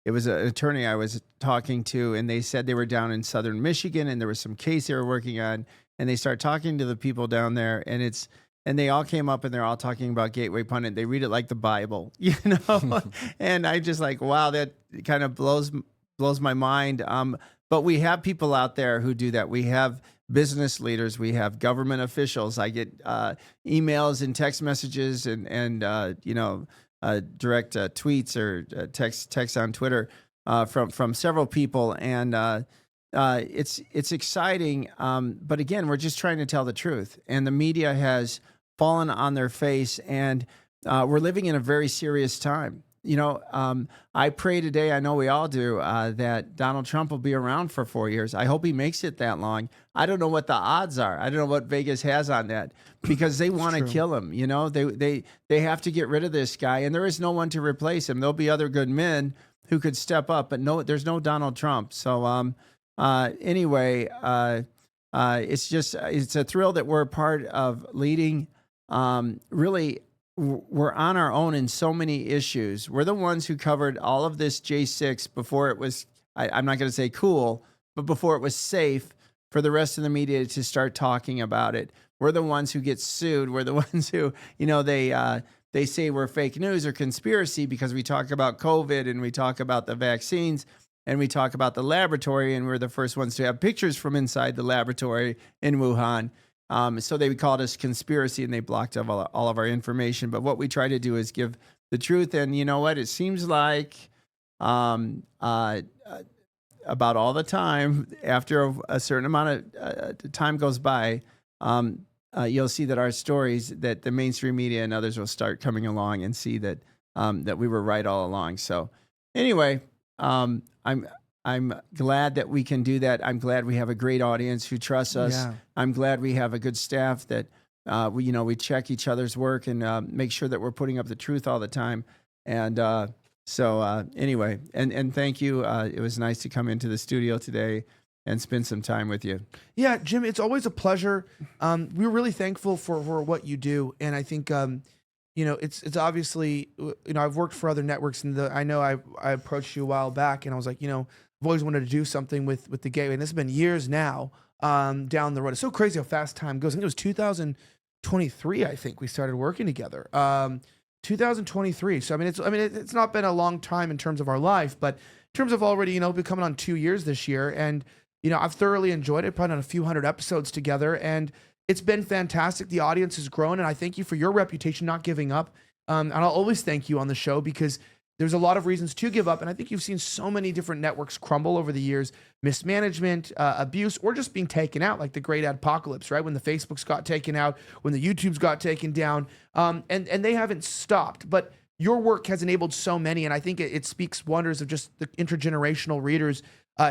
it was an attorney I was talking to, and they said they were down in southern Michigan, and there was some case they were working on, and they start talking to the people down there, and they all came up and they're all talking about Gateway Pundit. They read it like the Bible, and I just like, wow, that kind of blows my mind. But we have people out there who do that. We have business leaders, we have government officials. I get emails and text messages and direct tweets or text on Twitter from several people, and it's exciting. But again, we're just trying to tell the truth, and the media has fallen on their face, and we're living in a very serious time. I pray today, I know we all do, that Donald Trump will be around for 4 years. I hope he makes it that long. I don't know what the odds are. I don't know what Vegas has on that, because they want to kill him. They have to get rid of this guy, and there is no one to replace him. There'll be other good men who could step up, but no, there's no Donald Trump. So anyway, it's a thrill that we're a part of leading. Really, we're on our own in so many issues. We're the ones who covered all of this J6 before it was, I'm not going to say cool, but before it was safe for the rest of the media to start talking about it. We're the ones who get sued. We're the ones who, they say we're fake news or conspiracy because we talk about COVID and we talk about the vaccines and we talk about the laboratory, and we're the first ones to have pictures from inside the laboratory in Wuhan. So they called us conspiracy, and they blocked all of our information. But what we try to do is give the truth. And you know what? It seems like about all the time, after a certain amount of time goes by, you'll see that our stories, that the mainstream media and others will start coming along and see that that we were right all along. So anyway, I'm glad that we can do that. I'm glad we have a great audience who trusts us. Yeah. I'm glad we have a good staff that we check each other's work and make sure that we're putting up the truth all the time. And so anyway, and thank you. It was nice to come into the studio today and spend some time with you. Yeah, Jim, it's always a pleasure. We're really thankful for what you do, and I think it's obviously, I've worked for other networks, and I know I approached you a while back, and I was like, I've always wanted to do something with the Gateway, and this has been years now down the road. It's so crazy how fast time goes. I think it was 2023. I think we started working together. 2023. So it's not been a long time in terms of our life, but in terms of already becoming on 2 years this year, and I've thoroughly enjoyed it. Probably done a few hundred episodes together, and it's been fantastic. The audience has grown, and I thank you for your reputation, not giving up. And I'll always thank you on the show, because there's a lot of reasons to give up. And I think you've seen so many different networks crumble over the years: mismanagement, abuse, or just being taken out, like the great adpocalypse, right? When the Facebooks got taken out, when the YouTubes got taken down, and they haven't stopped. But your work has enabled so many, and I think it speaks wonders of just the intergenerational readers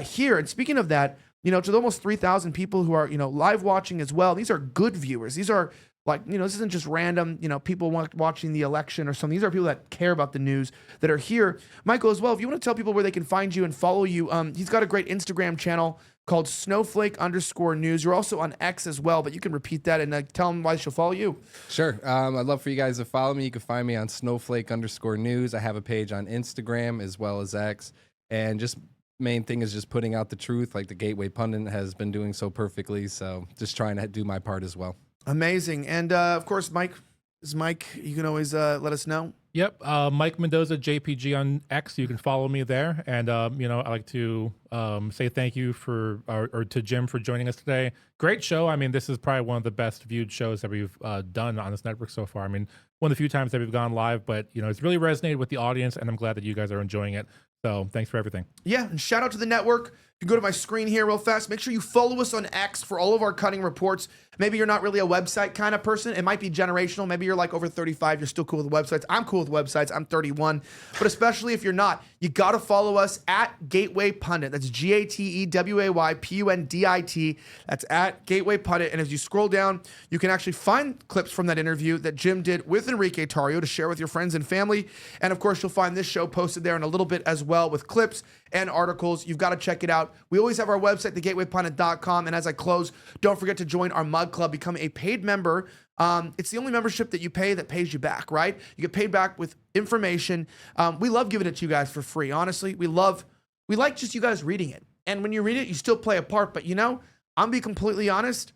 here. And speaking of that, to the almost 3,000 people who are, live watching as well, these are good viewers. These are this isn't just random, people watching the election or something. These are people that care about the news that are here. Michael, as well, if you want to tell people where they can find you and follow you, he's got a great Instagram channel called Snowflake_news. You're also on X as well, but you can repeat that and tell them why they should follow you. Sure. I'd love for you guys to follow me. You can find me on Snowflake_news. I have a page on Instagram as well as X, and just main thing is just putting out the truth, like the Gateway Pundit has been doing so perfectly. So just trying to do my part as well. Amazing. And of course, Mike, you can always let us know. Yep. Mike Mendoza, JPG on X. You can follow me there. And, I like to say thank you or to Jim for joining us today. Great show. I mean, this is probably one of the best viewed shows that we've done on this network so far. I mean, one of the few times that we've gone live, but, it's really resonated with the audience, and I'm glad that you guys are enjoying it. So thanks for everything. Yeah, and shout out to the network. You can go to my screen here real fast. Make sure you follow us on X for all of our cutting reports. Maybe you're not really a website kind of person. It might be generational. Maybe you're like over 35. You're still cool with websites. I'm cool with websites. I'm 31. But especially if you're not, you got to follow us at Gateway Pundit. That's GATEWAYPUNDIT. That's at Gateway Pundit. And as you scroll down, you can actually find clips from that interview that Jim did with Enrique Tarrio to share with your friends and family. And of course, you'll find this show posted there in a little bit as well, with clips and articles. You've got to check it out. We always have our website, thegatewaypundit.com. And as I close, don't forget to join our mug club, become a paid member It's the only membership that you pay that pays you back, right? You get paid back with information. We love giving it to you guys for free. Honestly, we like just you guys reading it. And when you read it, you still play a part. But I'm being completely honest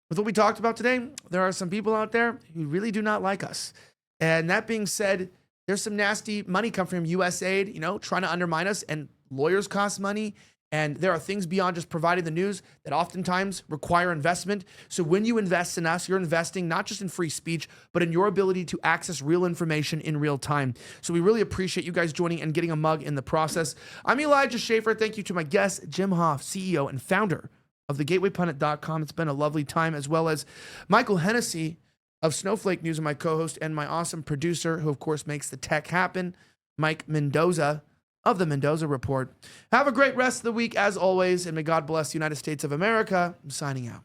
with what we talked about today. There are some people out there who really do not like us. And that being said, there's some nasty money coming from USAID, trying to undermine us, and lawyers cost money. And there are things beyond just providing the news that oftentimes require investment. So when you invest in us, you're investing not just in free speech, but in your ability to access real information in real time. So we really appreciate you guys joining and getting a mug in the process. I'm Elijah Schaffer. Thank you to my guest, Jim Hoft, CEO and founder of thegatewaypundit.com. It's been a lovely time, as well as Michael Hennessy of Snowflake News, and my co-host and my awesome producer, who of course makes the tech happen, Mike Mendoza of the Mendoza Report. Have a great rest of the week as always, and may God bless the United States of America. I'm signing out.